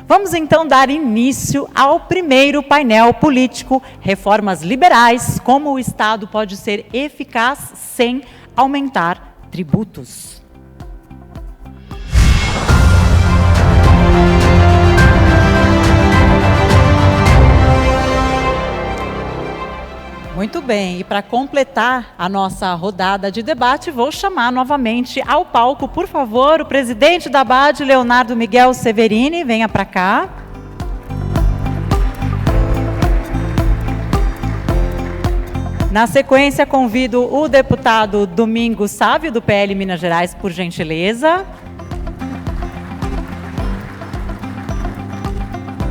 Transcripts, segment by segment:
Vamos então dar início ao primeiro painel político, reformas liberais, como o Estado pode ser eficaz sem aumentar tributos. Muito bem, e para completar a nossa rodada de debate, vou chamar novamente ao palco, por favor, o presidente da ABAD, Leonardo Miguel Severini, venha para cá. Na sequência, convido o deputado Domingos Sávio, do PL Minas Gerais, por gentileza.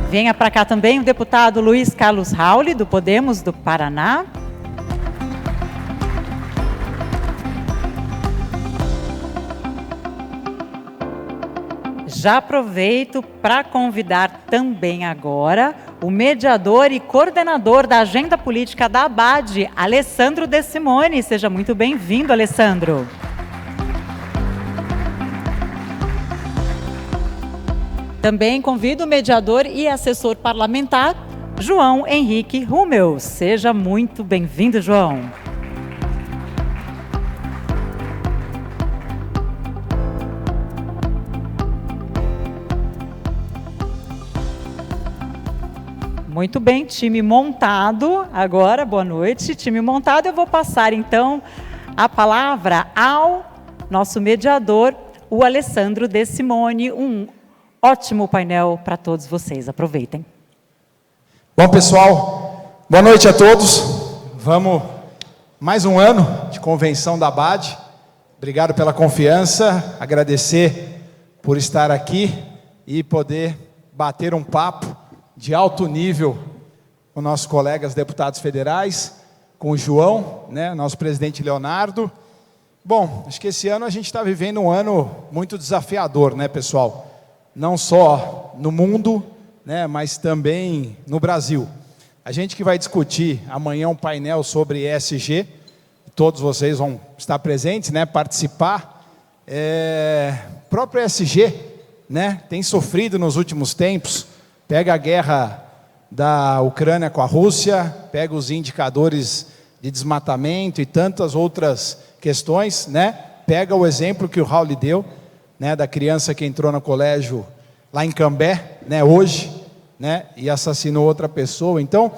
Venha para cá também o deputado Luiz Carlos Rauli, do Podemos, do Paraná. Já aproveito para convidar também agora o mediador e coordenador da agenda política da ABAD, Alessandro De Simone. Seja muito bem-vindo, Alessandro. Também convido o mediador e assessor parlamentar, João Henrique Rummel. Seja muito bem-vindo, João. Muito bem, time montado. Agora, boa noite, time montado. Eu vou passar, então, a palavra ao nosso mediador, o Alessandro De Simone. Um ótimo painel para todos vocês. Aproveitem. Bom, pessoal, boa noite a todos. Vamos mais um ano de convenção da ABAD. Obrigado pela confiança, agradecer por estar aqui e poder bater um papo de alto nível com nossos colegas deputados federais, com o João, né, nosso presidente Leonardo. Bom, acho que esse ano a gente está vivendo um ano muito desafiador, né, pessoal? Não só no mundo, né, mas também no Brasil. A gente que vai discutir amanhã um painel sobre ESG, todos vocês vão estar presentes, né, participar. O próprio ESG, né, tem sofrido nos últimos tempos. Pega a guerra da Ucrânia com a Rússia, pega os indicadores de desmatamento e tantas outras questões, né? Pega o exemplo que o Raul deu, né, da criança que entrou no colégio lá em Cambé, né, hoje, né, e assassinou outra pessoa. Então,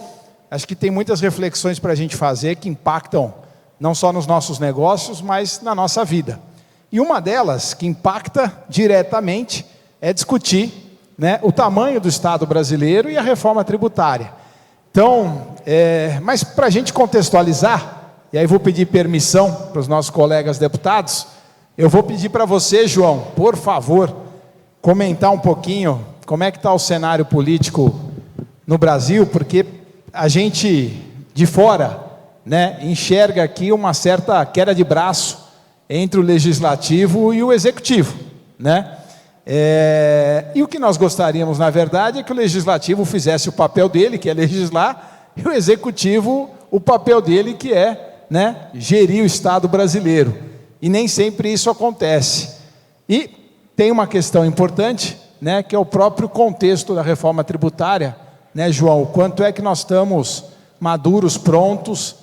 acho que tem muitas reflexões para a gente fazer que impactam não só nos nossos negócios, mas na nossa vida. E uma delas, que impacta diretamente, é discutir, né, o tamanho do Estado brasileiro e a reforma tributária. Então, mas para a gente contextualizar, e aí vou pedir permissão para os nossos colegas deputados, eu vou pedir para você, João, por favor, comentar um pouquinho como é que está o cenário político no Brasil, porque a gente de fora, né, enxerga aqui uma certa queda de braço entre o legislativo e o executivo, né? E o que nós gostaríamos, na verdade, é que o legislativo fizesse o papel dele, que é legislar, e o executivo o papel dele, que é, né, gerir o Estado brasileiro. E nem sempre isso acontece. E tem uma questão importante, né, que é o próprio contexto da reforma tributária, né, João? Quanto é que nós estamos maduros, prontos?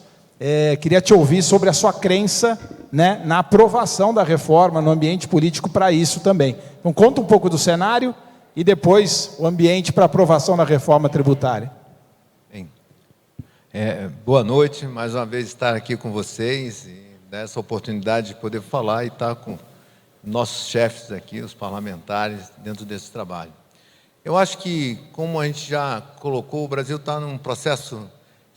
Queria te ouvir sobre a sua crença, né, na aprovação da reforma, no ambiente político para isso também. Então, conta um pouco do cenário e depois o ambiente para aprovação da reforma tributária. Bem, boa noite, mais uma vez estar aqui com vocês, e nessa oportunidade de poder falar e estar com nossos chefes aqui, os parlamentares, dentro desse trabalho. Eu acho que, como a gente já colocou, o Brasil está num processo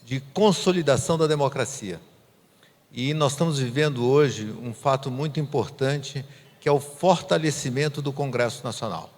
de consolidação da democracia. E nós estamos vivendo hoje um fato muito importante, que é o fortalecimento do Congresso Nacional.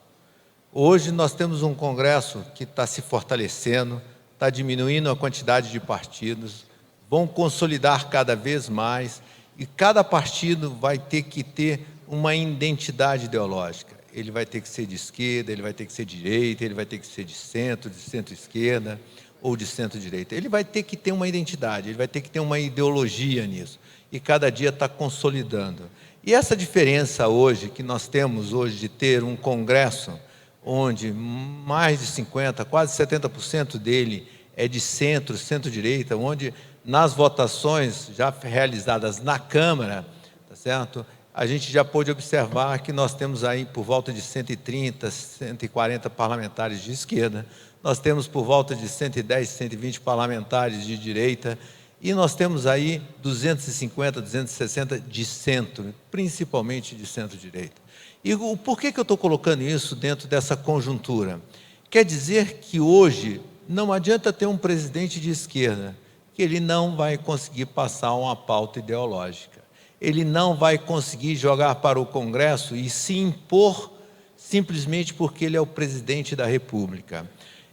Hoje nós temos um Congresso que está se fortalecendo, está diminuindo a quantidade de partidos, vão consolidar cada vez mais, e cada partido vai ter que ter uma identidade ideológica. Ele vai ter que ser de esquerda, ele vai ter que ser de direita, ele vai ter que ser de centro-esquerda, ou de centro-direita. Ele vai ter que ter uma identidade, ele vai ter que ter uma ideologia nisso. E cada dia está consolidando. E essa diferença hoje, que nós temos hoje de ter um Congresso onde mais de 50%, quase 70% dele é de centro, centro-direita, onde nas votações já realizadas na Câmara, tá certo? A gente já pôde observar que nós temos aí por volta de 130, 140 parlamentares de esquerda, nós temos por volta de 110, 120 parlamentares de direita, e nós temos aí 250, 260 de centro, principalmente de centro-direita. E por que eu estou colocando isso dentro dessa conjuntura? Quer dizer que hoje não adianta ter um presidente de esquerda, que ele não vai conseguir passar uma pauta ideológica. Ele não vai conseguir jogar para o Congresso e se impor simplesmente porque ele é o presidente da República.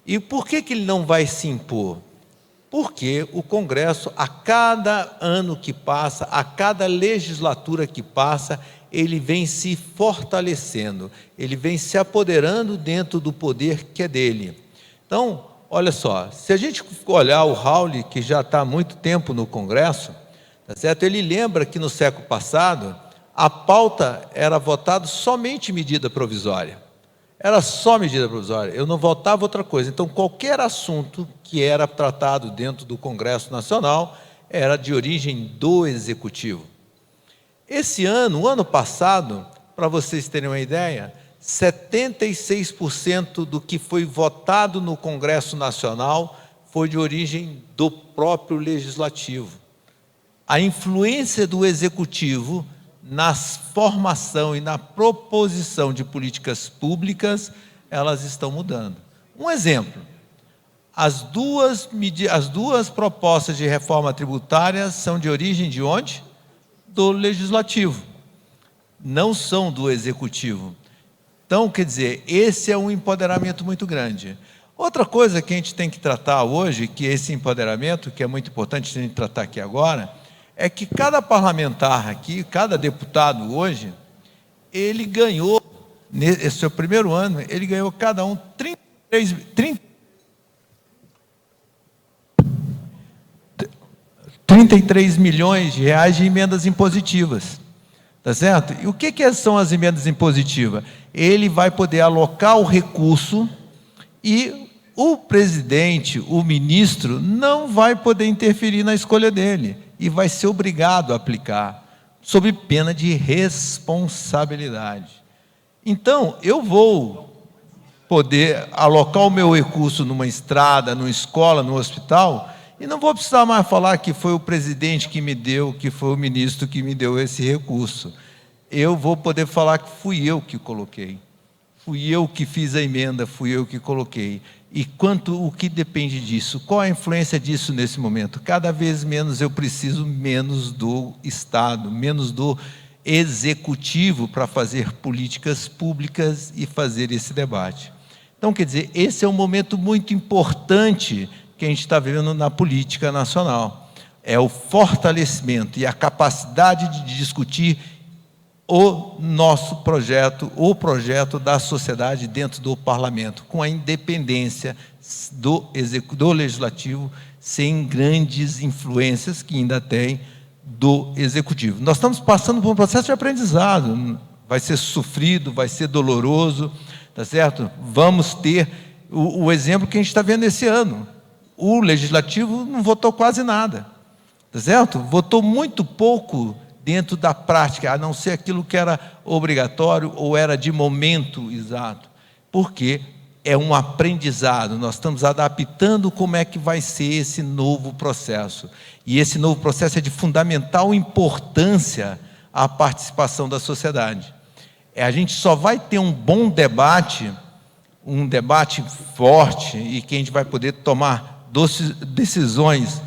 E por que ele não vai se impor? Porque o Congresso, a cada ano que passa, a cada legislatura que passa, ele vem se fortalecendo, ele vem se apoderando dentro do poder que é dele. Então, olha só, se a gente olhar o Raul, que já está há muito tempo no Congresso, tá certo? Ele lembra que no século passado, a pauta era votada somente medida provisória. Era só medida provisória, eu não votava outra coisa. Então, qualquer assunto que era tratado dentro do Congresso Nacional era de origem do Executivo. Esse ano, o ano passado, para vocês terem uma ideia, 76% do que foi votado no Congresso Nacional foi de origem do próprio Legislativo. A influência do Executivo na formação e na proposição de políticas públicas, elas estão mudando. Um exemplo, as duas propostas de reforma tributária são de origem de onde? Do Legislativo, não são do Executivo. Então, quer dizer, esse é um empoderamento muito grande. Outra coisa que a gente tem que tratar hoje, que esse empoderamento, que é muito importante a gente tratar aqui agora, é que cada parlamentar aqui, cada deputado hoje, ele ganhou, nesse seu primeiro ano, ele ganhou cada um 33 milhões de reais de emendas impositivas. Tá certo? E o que são as emendas impositivas? Ele vai poder alocar o recurso e o presidente, o ministro, não vai poder interferir na escolha dele e vai ser obrigado a aplicar, sob pena de responsabilidade. Então, eu vou poder alocar o meu recurso numa estrada, numa escola, num hospital, e não vou precisar mais falar que foi o presidente que me deu, que foi o ministro que me deu esse recurso. Eu vou poder falar que fui eu que coloquei. Fui eu que fiz a emenda, fui eu que coloquei. E o que depende disso? Qual a influência disso nesse momento? Cada vez menos eu preciso menos do Estado, menos do Executivo para fazer políticas públicas e fazer esse debate. Então, quer dizer, esse é um momento muito importante que a gente está vivendo na política nacional. É o fortalecimento e a capacidade de discutir o nosso projeto, o projeto da sociedade dentro do parlamento, com a independência do legislativo, sem grandes influências que ainda tem do executivo. Nós estamos passando por um processo de aprendizado, vai ser sofrido, vai ser doloroso, tá certo? Vamos ter o exemplo que a gente está vendo esse ano. O legislativo não votou quase nada, tá certo? Votou muito pouco dentro da prática, a não ser aquilo que era obrigatório ou era de momento exato, porque é um aprendizado, nós estamos adaptando como é que vai ser esse novo processo, e esse novo processo é de fundamental importância à participação da sociedade. A gente só vai ter um bom debate, um debate forte, e que a gente vai poder tomar decisões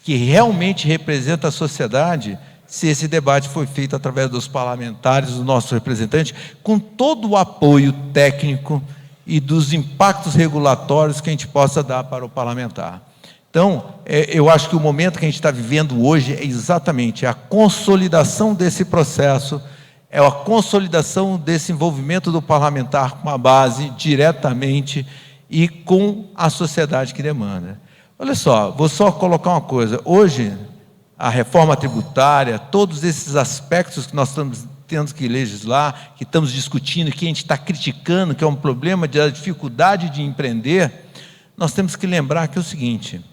que realmente representam a sociedade, se esse debate foi feito através dos parlamentares, dos nossos representantes, com todo o apoio técnico e dos impactos regulatórios que a gente possa dar para o parlamentar. Então, eu acho que o momento que a gente está vivendo hoje é exatamente a consolidação desse processo, é a consolidação desse envolvimento do parlamentar com a base diretamente e com a sociedade que demanda. Olha só, vou só colocar uma coisa. Hoje, a reforma tributária, todos esses aspectos que nós estamos temos que legislar, que estamos discutindo, que a gente está criticando, que é um problema da dificuldade de empreender, nós temos que lembrar que é o seguinte: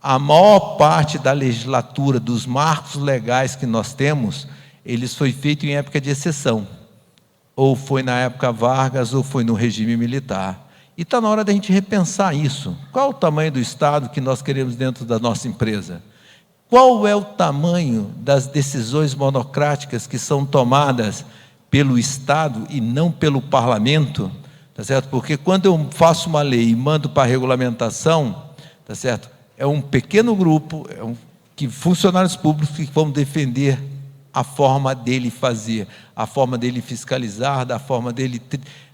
a maior parte da legislatura, dos marcos legais que nós temos, eles foi feito em época de exceção, ou foi na época Vargas, ou foi no regime militar. E está na hora da gente repensar isso. Qual o tamanho do Estado que nós queremos dentro da nossa empresa? Qual é o tamanho das decisões monocráticas que são tomadas pelo Estado e não pelo parlamento? Tá certo? Porque quando eu faço uma lei e mando para a regulamentação, tá certo? É um pequeno grupo, que funcionários públicos que vão defender a forma dele fazer, a forma dele fiscalizar, da forma dele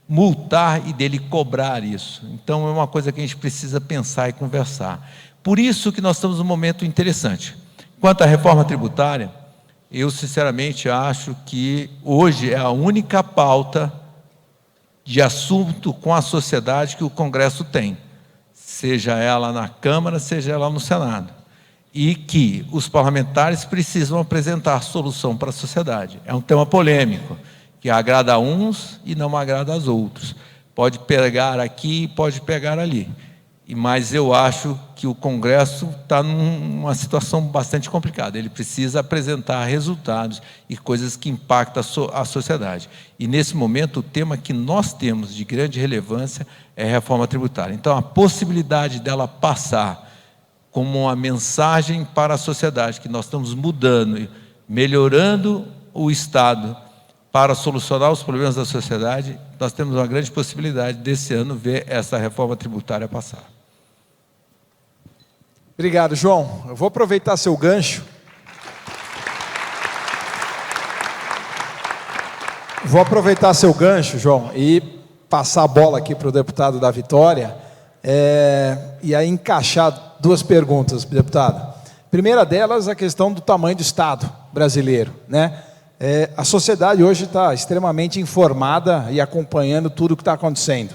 multar e dele cobrar isso. Então, é uma coisa que a gente precisa pensar e conversar. Por isso que nós estamos num momento interessante. Quanto à reforma tributária, eu sinceramente acho que hoje é a única pauta de assunto com a sociedade que o Congresso tem, seja ela na Câmara, seja ela no Senado, e que os parlamentares precisam apresentar solução para a sociedade. É um tema polêmico, que agrada a uns e não agrada aos outros. Pode pegar aqui, pode pegar ali. Mas eu acho que o Congresso está numa situação bastante complicada. Ele precisa apresentar resultados e coisas que impactam a sociedade. E, nesse momento, o tema que nós temos de grande relevância é a reforma tributária. Então, a possibilidade dela passar como uma mensagem para a sociedade, que nós estamos mudando, melhorando o Estado para solucionar os problemas da sociedade, nós temos uma grande possibilidade desse ano ver essa reforma tributária passar. Obrigado, João. Eu vou aproveitar seu gancho. João, e passar a bola aqui para o deputado da Vitória, e aí encaixar duas perguntas, deputado. Primeira delas, a questão do tamanho do Estado brasileiro, né? A sociedade hoje está extremamente informada e acompanhando tudo o que está acontecendo.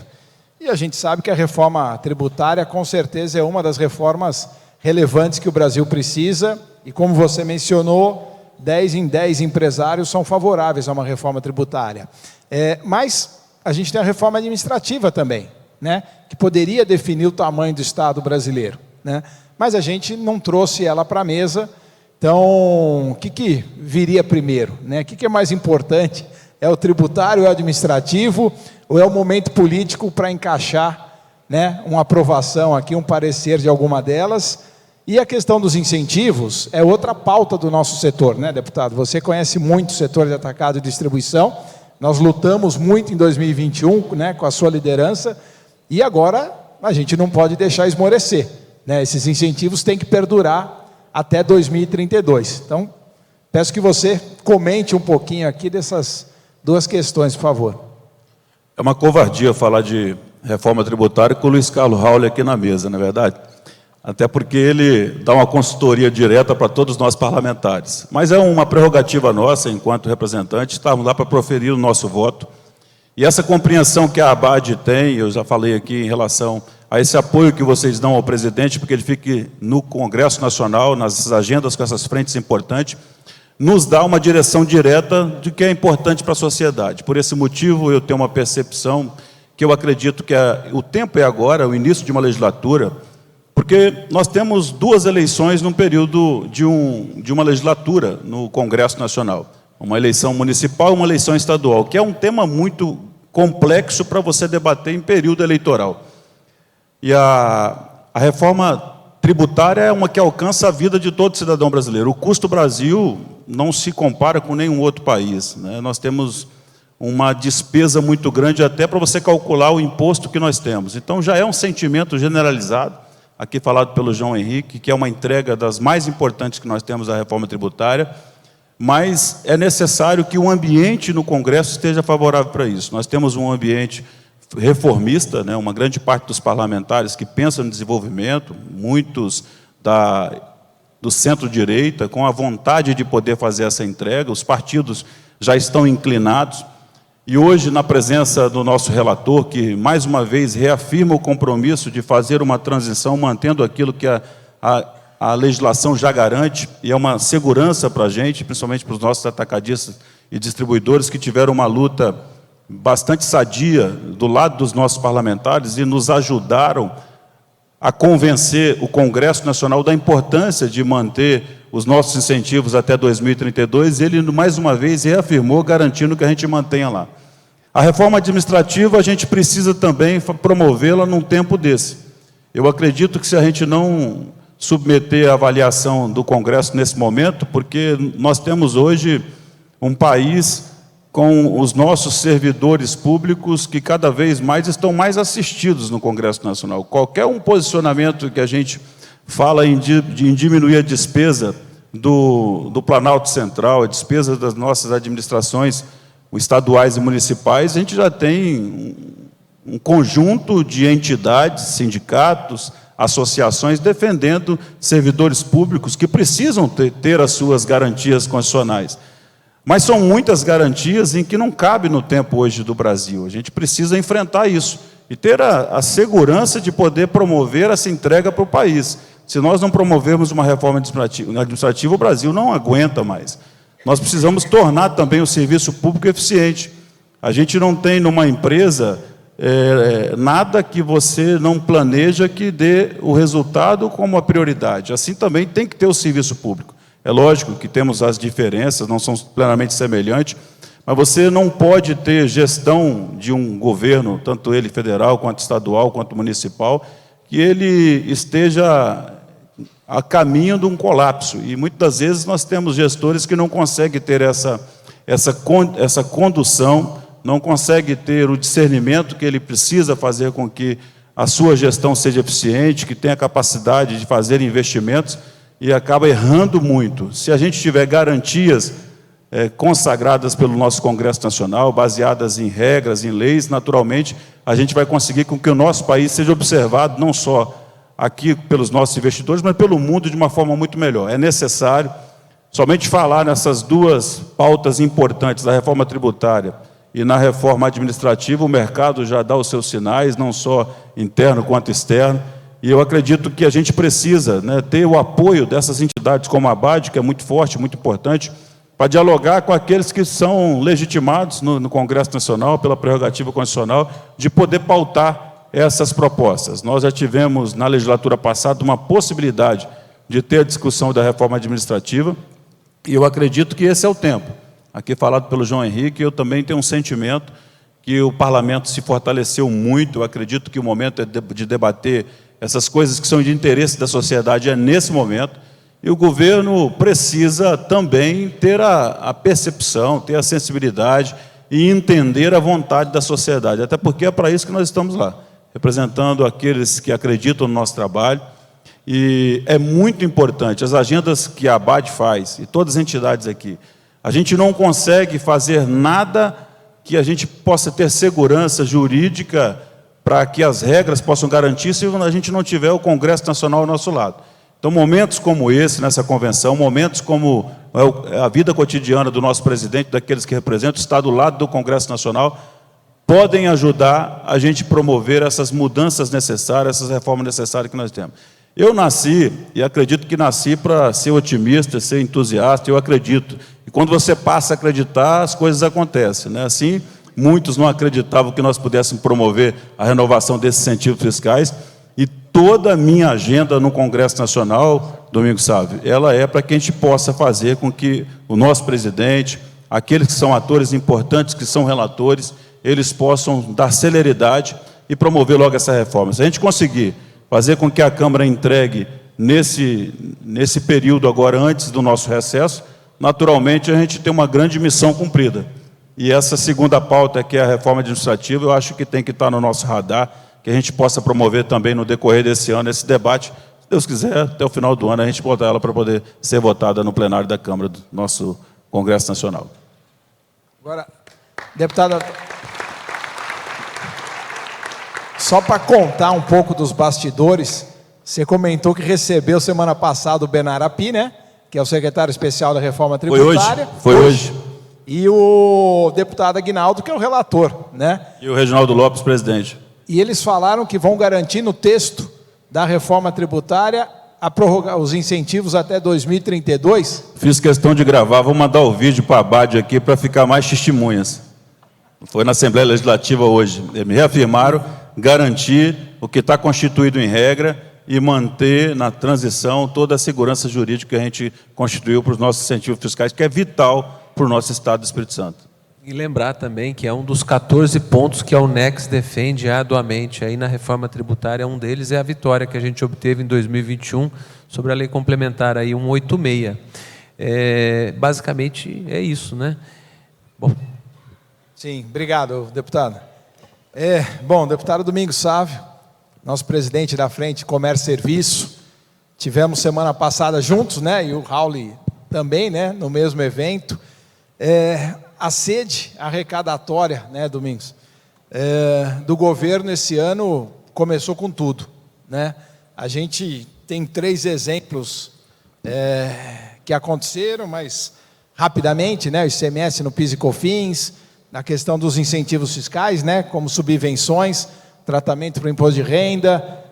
E a gente sabe que a reforma tributária, com certeza, é uma das reformas relevantes que o Brasil precisa, e como você mencionou, 10 em 10 empresários são favoráveis a uma reforma tributária. Mas a gente tem a reforma administrativa também, né, que poderia definir o tamanho do Estado brasileiro, né, mas a gente não trouxe ela para a mesa. Então, o que viria primeiro, né? O que é mais importante? É o tributário, é o administrativo, ou é o momento político para encaixar, né, uma aprovação aqui, um parecer de alguma delas? E a questão dos incentivos é outra pauta do nosso setor, né, deputado? Você conhece muito o setor de atacado e distribuição, nós lutamos muito em 2021, né, com a sua liderança, e agora a gente não pode deixar esmorecer, né? Esses incentivos têm que perdurar até 2032. Então, peço que você comente um pouquinho aqui dessas duas questões, por favor. É uma covardia falar de reforma tributária com o Luiz Carlos Raul aqui na mesa, não é verdade? Até porque ele dá uma consultoria direta para todos nós parlamentares. Mas é uma prerrogativa nossa, enquanto representante, estarmos lá para proferir o nosso voto. E essa compreensão que a ABAD tem, eu já falei aqui em relação a esse apoio que vocês dão ao presidente, porque ele fique no Congresso Nacional, nas agendas com essas frentes importantes, nos dá uma direção direta de que é importante para a sociedade. Por esse motivo, eu tenho uma percepção que eu acredito que o tempo é agora, o início de uma legislatura, porque nós temos duas eleições num período de uma legislatura no Congresso Nacional. Uma eleição municipal e uma eleição estadual, que é um tema muito complexo para você debater em período eleitoral. E a reforma tributária é uma que alcança a vida de todo cidadão brasileiro. O custo Brasil não se compara com nenhum outro país, né? Nós temos uma despesa muito grande até para você calcular o imposto que nós temos. Então, já é um sentimento generalizado, aqui falado pelo João Henrique, que é uma entrega das mais importantes que nós temos à reforma tributária, mas é necessário que o ambiente no Congresso esteja favorável para isso. Nós temos um ambiente reformista, né, uma grande parte dos parlamentares que pensam no desenvolvimento, muitos do centro-direita, com a vontade de poder fazer essa entrega, os partidos já estão inclinados, e hoje, na presença do nosso relator, que mais uma vez reafirma o compromisso de fazer uma transição, mantendo aquilo que a legislação já garante, e é uma segurança para a gente, principalmente para os nossos atacadistas e distribuidores que tiveram uma luta bastante sadia do lado dos nossos parlamentares e nos ajudaram a convencer o Congresso Nacional da importância de manter os nossos incentivos até 2032, ele, mais uma vez, reafirmou, garantindo que a gente mantenha lá. A reforma administrativa, a gente precisa também promovê-la num tempo desse. Eu acredito que se a gente não submeter a avaliação do Congresso nesse momento, porque nós temos hoje um país com os nossos servidores públicos que cada vez mais estão mais assistidos no Congresso Nacional. Qualquer um posicionamento que a gente fala em diminuir a despesa do Planalto Central, a despesa das nossas administrações estaduais e municipais, a gente já tem um conjunto de entidades, sindicatos, associações defendendo servidores públicos que precisam ter as suas garantias constitucionais. Mas são muitas garantias em que não cabe no tempo hoje do Brasil. A gente precisa enfrentar isso e ter a segurança de poder promover essa entrega para o país. Se nós não promovermos uma reforma administrativa, o Brasil não aguenta mais. Nós precisamos tornar também o serviço público eficiente. A gente não tem numa empresa nada que você não planeja que dê o resultado como a prioridade. Assim também tem que ter o serviço público. É lógico que temos as diferenças, não são plenamente semelhantes, mas você não pode ter gestão de um governo, tanto ele federal, quanto estadual, quanto municipal, que ele esteja a caminho de um colapso. E muitas das vezes nós temos gestores que não conseguem ter essa condução, não conseguem ter o discernimento que ele precisa fazer com que a sua gestão seja eficiente, que tenha capacidade de fazer investimentos, e acaba errando muito. Se a gente tiver garantias consagradas pelo nosso Congresso Nacional, baseadas em regras, em leis, naturalmente, a gente vai conseguir com que o nosso país seja observado, não só aqui pelos nossos investidores, mas pelo mundo de uma forma muito melhor. É necessário somente falar nessas duas pautas importantes, da reforma tributária e na reforma administrativa, o mercado já dá os seus sinais, não só interno quanto externo, e eu acredito que a gente precisa ter o apoio dessas entidades como a ABAD, que é muito forte, muito importante, para dialogar com aqueles que são legitimados no Congresso Nacional, pela prerrogativa constitucional, de poder pautar essas propostas. Nós já tivemos, na legislatura passada, uma possibilidade de ter a discussão da reforma administrativa, e eu acredito que esse é o tempo. Aqui falado pelo João Henrique, eu também tenho um sentimento que o parlamento se fortaleceu muito, eu acredito que o momento é de debater essas coisas que são de interesse da sociedade é nesse momento, e o governo precisa também ter a percepção, ter a sensibilidade e entender a vontade da sociedade, até porque é para isso que nós estamos lá, representando aqueles que acreditam no nosso trabalho, e é muito importante, as agendas que a ABAD faz, e todas as entidades aqui, a gente não consegue fazer nada que a gente possa ter segurança jurídica para que as regras possam garantir se a gente não tiver o Congresso Nacional ao nosso lado. Então, momentos como esse, nessa convenção, momentos como a vida cotidiana do nosso presidente, daqueles que representam, está do lado do Congresso Nacional, podem ajudar a gente promover essas mudanças necessárias, essas reformas necessárias que nós temos. Eu nasci, e acredito que nasci para ser otimista, ser entusiasta, eu acredito. E quando você passa a acreditar, as coisas acontecem, Assim, muitos não acreditavam que nós pudéssemos promover a renovação desses incentivos fiscais, e toda a minha agenda no Congresso Nacional, Domingos Sávio, ela é para que a gente possa fazer com que o nosso presidente, aqueles que são atores importantes, que são relatores, eles possam dar celeridade e promover logo essa reforma. Se a gente conseguir fazer com que a Câmara entregue nesse período agora, antes do nosso recesso, naturalmente a gente tem uma grande missão cumprida. E essa segunda pauta, que é a reforma administrativa, eu acho que tem que estar no nosso radar, que a gente possa promover também no decorrer desse ano, esse debate, se Deus quiser, até o final do ano, a gente botar ela para poder ser votada no plenário da Câmara do nosso Congresso Nacional. Agora, deputada, só para contar um pouco dos bastidores, você comentou que recebeu semana passada o Benarapi, que é o secretário especial da reforma tributária. Foi hoje. E o deputado Aguinaldo, que é o relator, E o Reginaldo Lopes, presidente. E eles falaram que vão garantir no texto da reforma tributária prorrogar os incentivos até 2032. Fiz questão de gravar, vou mandar o vídeo para a Abade aqui para ficar mais testemunhas. Foi na Assembleia Legislativa hoje. Eles me reafirmaram garantir o que está constituído em regra e manter na transição toda a segurança jurídica que a gente constituiu para os nossos incentivos fiscais, que é vital para o nosso Estado do Espírito Santo. E lembrar também que é um dos 14 pontos que a UNEX defende arduamente aí na reforma tributária. Um deles é a vitória que a gente obteve em 2021 sobre a lei complementar aí 186. Basicamente é isso, né? Bom. Sim, obrigado, deputado. Bom, deputado Domingos Sávio, nosso presidente da Frente Comércio e Serviço, tivemos semana passada juntos, né? E o Raul também, né? No mesmo evento. A sede arrecadatória, né, Domingos, do governo esse ano começou com tudo, né? A gente tem 3 exemplos que aconteceram, mas rapidamente, né? O ICMS no PIS e COFINS, na questão dos incentivos fiscais, né? Como subvenções, tratamento para o imposto de renda,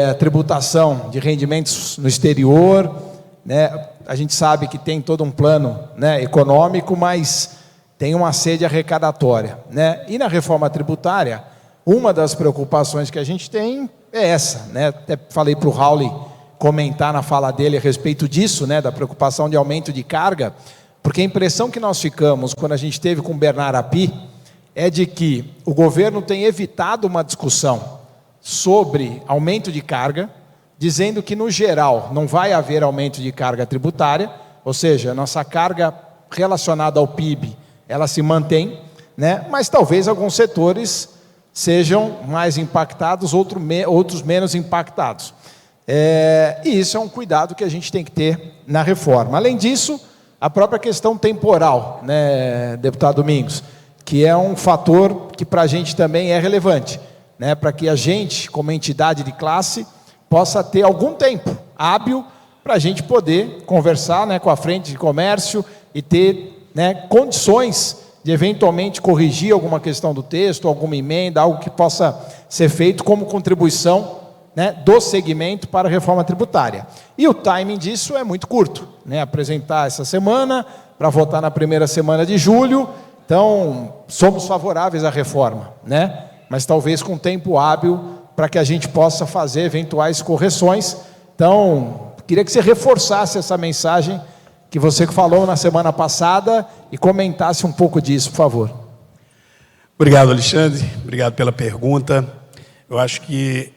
a tributação de rendimentos no exterior, né? A gente sabe que tem todo um plano, né, econômico, mas tem uma sede arrecadatória, né? E na reforma tributária, uma das preocupações que a gente tem é essa, né? Até falei para o Raul comentar na fala dele a respeito disso, né? Da preocupação de aumento de carga, porque a impressão que nós ficamos quando a gente teve com o Bernard Api é de que o governo tem evitado uma discussão sobre aumento de carga, dizendo que no geral não vai haver aumento de carga tributária, ou seja, a nossa carga relacionada ao PIB ela se mantém, né? Mas talvez alguns setores sejam mais impactados, outros menos impactados. E isso é um cuidado que a gente tem que ter na reforma. Além disso, a própria questão temporal, né, deputado Domingos, que é um fator que para a gente também é relevante, né? Para que a gente, como entidade de classe, possa ter algum tempo hábil para a gente poder conversar, né, com a Frente de Comércio e ter, né, condições de eventualmente corrigir alguma questão do texto, alguma emenda, algo que possa ser feito como contribuição, né, do segmento para a reforma tributária. E o timing disso é muito curto, né, apresentar essa semana, para votar na primeira semana de julho, então somos favoráveis à reforma, né, mas talvez com tempo hábil para que a gente possa fazer eventuais correções. Então, queria que você reforçasse essa mensagem que você falou na semana passada e comentasse um pouco disso, por favor. Obrigado, Alexandre. Obrigado pela pergunta. Eu acho que,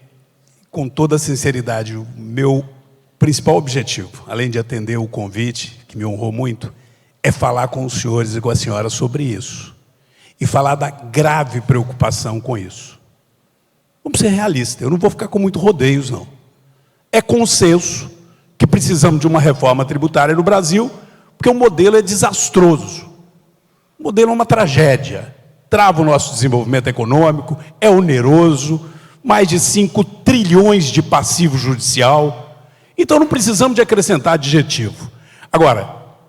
com toda a sinceridade, o meu principal objetivo, além de atender o convite, que me honrou muito, é falar com os senhores e com a senhora sobre isso. E falar da grave preocupação com isso. Vamos ser realistas, eu não vou ficar com muito rodeios, não. É consenso que precisamos de uma reforma tributária no Brasil, porque o modelo é desastroso. O modelo é uma tragédia. Trava o nosso desenvolvimento econômico, é oneroso, mais de 5 trilhões de passivo judicial. Então não precisamos de acrescentar adjetivo. Agora,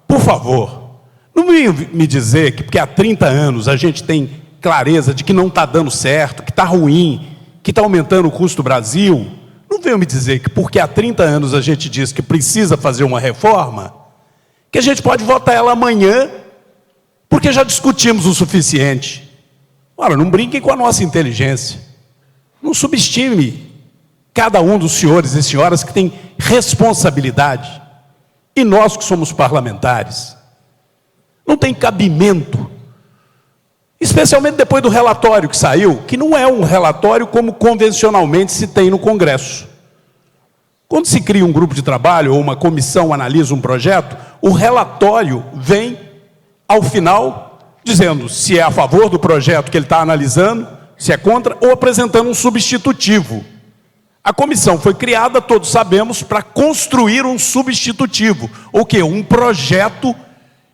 por favor, não me dizer que porque há 30 anos a gente tem clareza de que não está dando certo, que está ruim, que está aumentando o custo do Brasil. Não venham me dizer que porque há 30 anos a gente diz que precisa fazer uma reforma, que a gente pode votar ela amanhã, porque já discutimos o suficiente. Ora, não brinquem com a nossa inteligência. Não subestime cada um dos senhores e senhoras que tem responsabilidade. E nós que somos parlamentares. Não tem cabimento. Especialmente depois do relatório que saiu, que não é um relatório como convencionalmente se tem no Congresso. Quando se cria um grupo de trabalho ou uma comissão analisa um projeto, o relatório vem, ao final, dizendo se é a favor do projeto que ele está analisando, se é contra, ou apresentando um substitutivo. A comissão foi criada, todos sabemos, para construir um substitutivo. O quê? Um projeto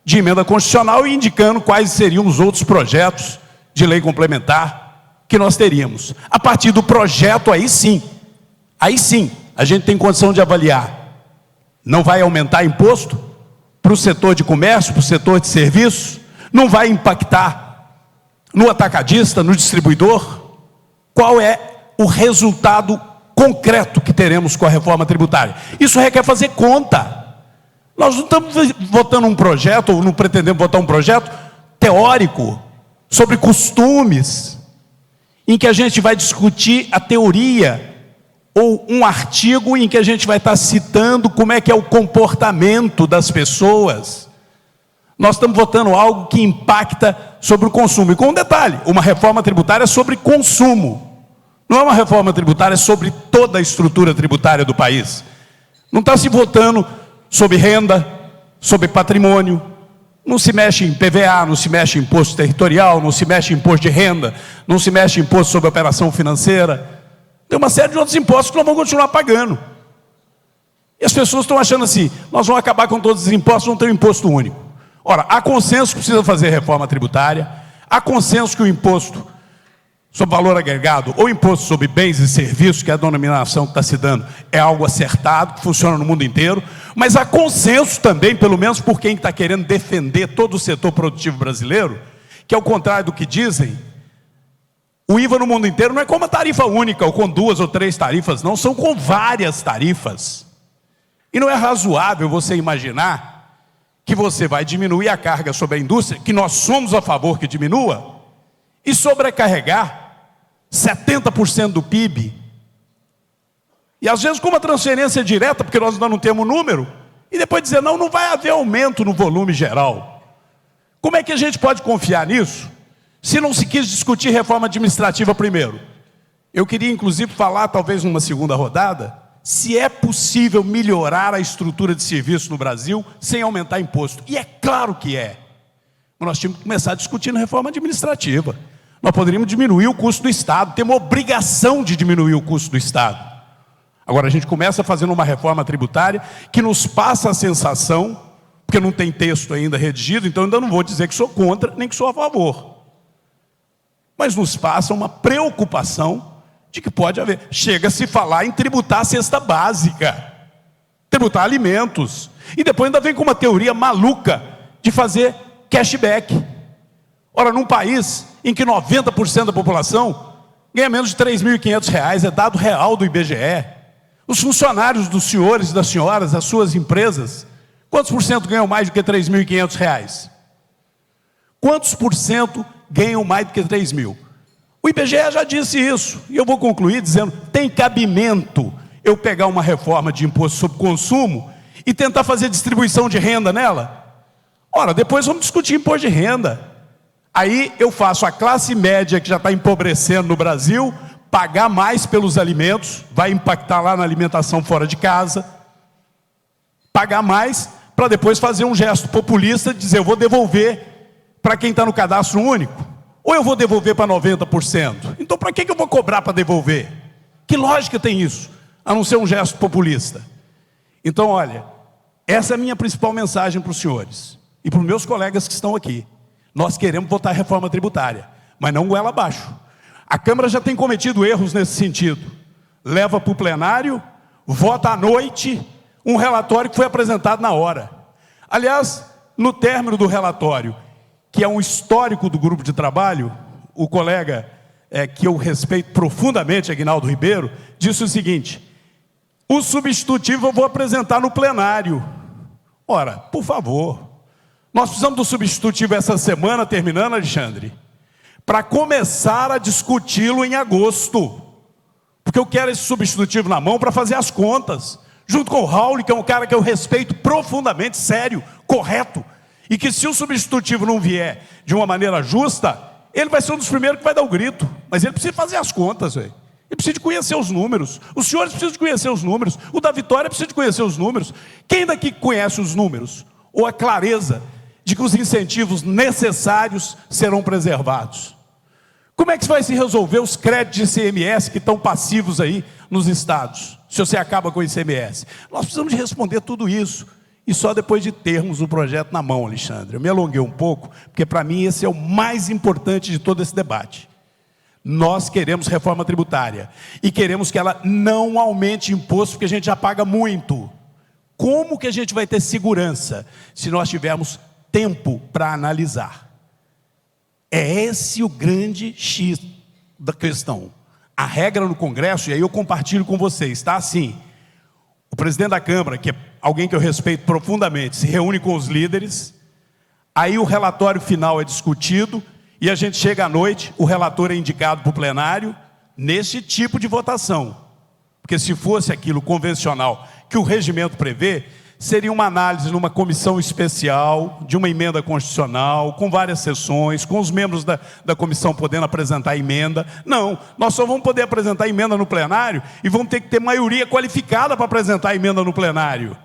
de emenda constitucional e indicando quais seriam os outros projetos de lei complementar que nós teríamos. A partir do projeto, aí sim, a gente tem condição de avaliar. Não vai aumentar imposto para o setor de comércio, para o setor de serviços? Não vai impactar no atacadista, no distribuidor? Qual é o resultado concreto que teremos com a reforma tributária. Isso requer fazer conta. Nós não estamos votando um projeto, ou não pretendemos votar um projeto teórico, sobre costumes, em que a gente vai discutir a teoria, ou um artigo em que a gente vai estar citando como é que é o comportamento das pessoas. Nós estamos votando algo que impacta sobre o consumo. E com um detalhe, uma reforma tributária é sobre consumo. Não é uma reforma tributária sobre toda a estrutura tributária do país. Não está se votando sobre renda, sobre patrimônio. Não se mexe em PVA, não se mexe em imposto territorial, não se mexe em imposto de renda, não se mexe em imposto sobre operação financeira. Tem uma série de outros impostos que nós vamos continuar pagando. E as pessoas estão achando assim, nós vamos acabar com todos os impostos, vamos ter um imposto único. Ora, há consenso que precisa fazer reforma tributária, há consenso que o imposto sobre valor agregado, ou imposto sobre bens e serviços, que é a denominação que está se dando, é algo acertado, que funciona no mundo inteiro, mas há consenso também, pelo menos por quem está querendo defender todo o setor produtivo brasileiro, que ao contrário do que dizem, o IVA no mundo inteiro não é com uma tarifa única, ou com 2 ou 3 tarifas, não, são com várias tarifas. E não é razoável você imaginar que você vai diminuir a carga sobre a indústria, que nós somos a favor que diminua, e sobrecarregar 70% do PIB, e às vezes com uma transferência direta, porque nós ainda não temos número, e depois dizer, não, não vai haver aumento no volume geral. Como é que a gente pode confiar nisso, se não se quis discutir reforma administrativa primeiro? Eu queria inclusive falar, talvez numa segunda rodada, se é possível melhorar a estrutura de serviço no Brasil sem aumentar imposto. E é claro que é. Nós tínhamos que começar discutindo reforma administrativa. Nós poderíamos diminuir o custo do Estado, temos obrigação de diminuir o custo do Estado. Agora a gente começa fazendo uma reforma tributária que nos passa a sensação, porque não tem texto ainda redigido, então ainda não vou dizer que sou contra, nem que sou a favor. Mas nos passa uma preocupação de que pode haver. Chega a se falar em tributar a cesta básica, tributar alimentos, e depois ainda vem com uma teoria maluca de fazer cashback. Ora, num país em que 90% da população ganha menos de R$ 3.500, é dado real do IBGE. Os funcionários dos senhores e das senhoras, das suas empresas, quantos por cento ganham mais do que R$ 3.500? Quantos por cento ganham mais do que 3 mil? O IBGE já disse isso, e eu vou concluir dizendo, tem cabimento eu pegar uma reforma de imposto sobre consumo e tentar fazer distribuição de renda nela? Ora, depois vamos discutir imposto de renda. Aí eu faço a classe média, que já está empobrecendo no Brasil, pagar mais pelos alimentos, vai impactar lá na alimentação fora de casa, pagar mais, para depois fazer um gesto populista, de dizer, eu vou devolver para quem está no cadastro único, ou eu vou devolver para 90%. Então para que eu vou cobrar para devolver? Que lógica tem isso, a não ser um gesto populista? Então olha, essa é a minha principal mensagem para os senhores, e para os meus colegas que estão aqui. Nós queremos votar a reforma tributária, mas não goela abaixo. A Câmara já tem cometido erros nesse sentido. Leva para o plenário, vota à noite, um relatório que foi apresentado na hora. Aliás, no término do relatório, que é um histórico do grupo de trabalho, o colega que eu respeito profundamente, Aguinaldo Ribeiro, disse o seguinte, o substitutivo eu vou apresentar no plenário. Ora, por favor, nós precisamos do substitutivo essa semana, terminando, Alexandre, para começar a discuti-lo em agosto. Porque eu quero esse substitutivo na mão para fazer as contas, junto com o Raul, que é um cara que eu respeito profundamente, sério, correto, e que se o substitutivo não vier de uma maneira justa, ele vai ser um dos primeiros que vai dar o grito, mas ele precisa fazer as contas, velho. Ele precisa de conhecer os números, os senhores precisam de conhecer os números, o da Vitória precisa de conhecer os números. Quem daqui conhece os números, ou a clareza de que os incentivos necessários serão preservados? Como é que vai se resolver os créditos de ICMS que estão passivos aí nos estados, se você acaba com o ICMS? Nós precisamos de responder tudo isso, e só depois de termos o projeto na mão, Alexandre. Eu me alonguei um pouco, porque para mim esse é o mais importante de todo esse debate. Nós queremos reforma tributária, e queremos que ela não aumente imposto, porque a gente já paga muito. Como que a gente vai ter segurança, se nós tivermos tempo para analisar? É esse o grande X da questão. A regra no Congresso, e aí eu compartilho com vocês, está assim: o presidente da Câmara, que é alguém que eu respeito profundamente, se reúne com os líderes, aí o relatório final é discutido, e a gente chega à noite, o relator é indicado para o plenário, nesse tipo de votação. Porque se fosse aquilo convencional que o regimento prevê, seria uma análise numa comissão especial, de uma emenda constitucional, com várias sessões, com os membros da comissão podendo apresentar emenda. Não, nós só vamos poder apresentar emenda no plenário e vamos ter que ter maioria qualificada para apresentar emenda no plenário.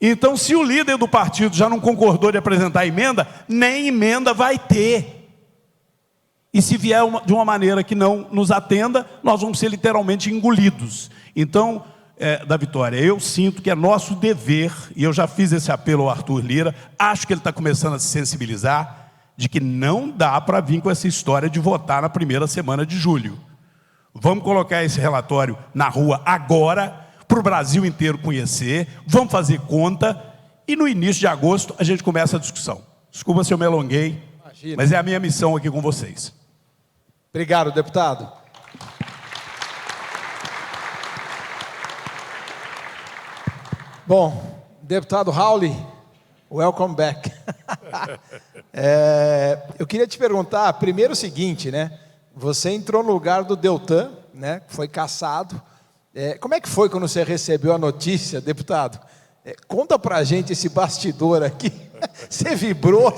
Então, se o líder do partido já não concordou de apresentar emenda, nem emenda vai ter. E se vier de uma maneira que não nos atenda, nós vamos ser literalmente engolidos. Então, da Vitória, eu sinto que é nosso dever, e eu já fiz esse apelo ao Arthur Lira, acho que ele está começando a se sensibilizar, de que não dá para vir com essa história de votar na primeira semana de julho. Vamos colocar esse relatório na rua agora, para o Brasil inteiro conhecer, vamos fazer conta, e no início de agosto a gente começa a discussão. Desculpa se eu me alonguei, mas é a minha missão aqui com vocês. Obrigado, deputado. Bom, deputado Rauli, welcome back. Eu queria te perguntar, primeiro o seguinte, né? Você entrou no lugar do Deltan, né? Foi cassado. Como é que foi quando você recebeu a notícia, deputado? Conta pra gente esse bastidor aqui. Você vibrou?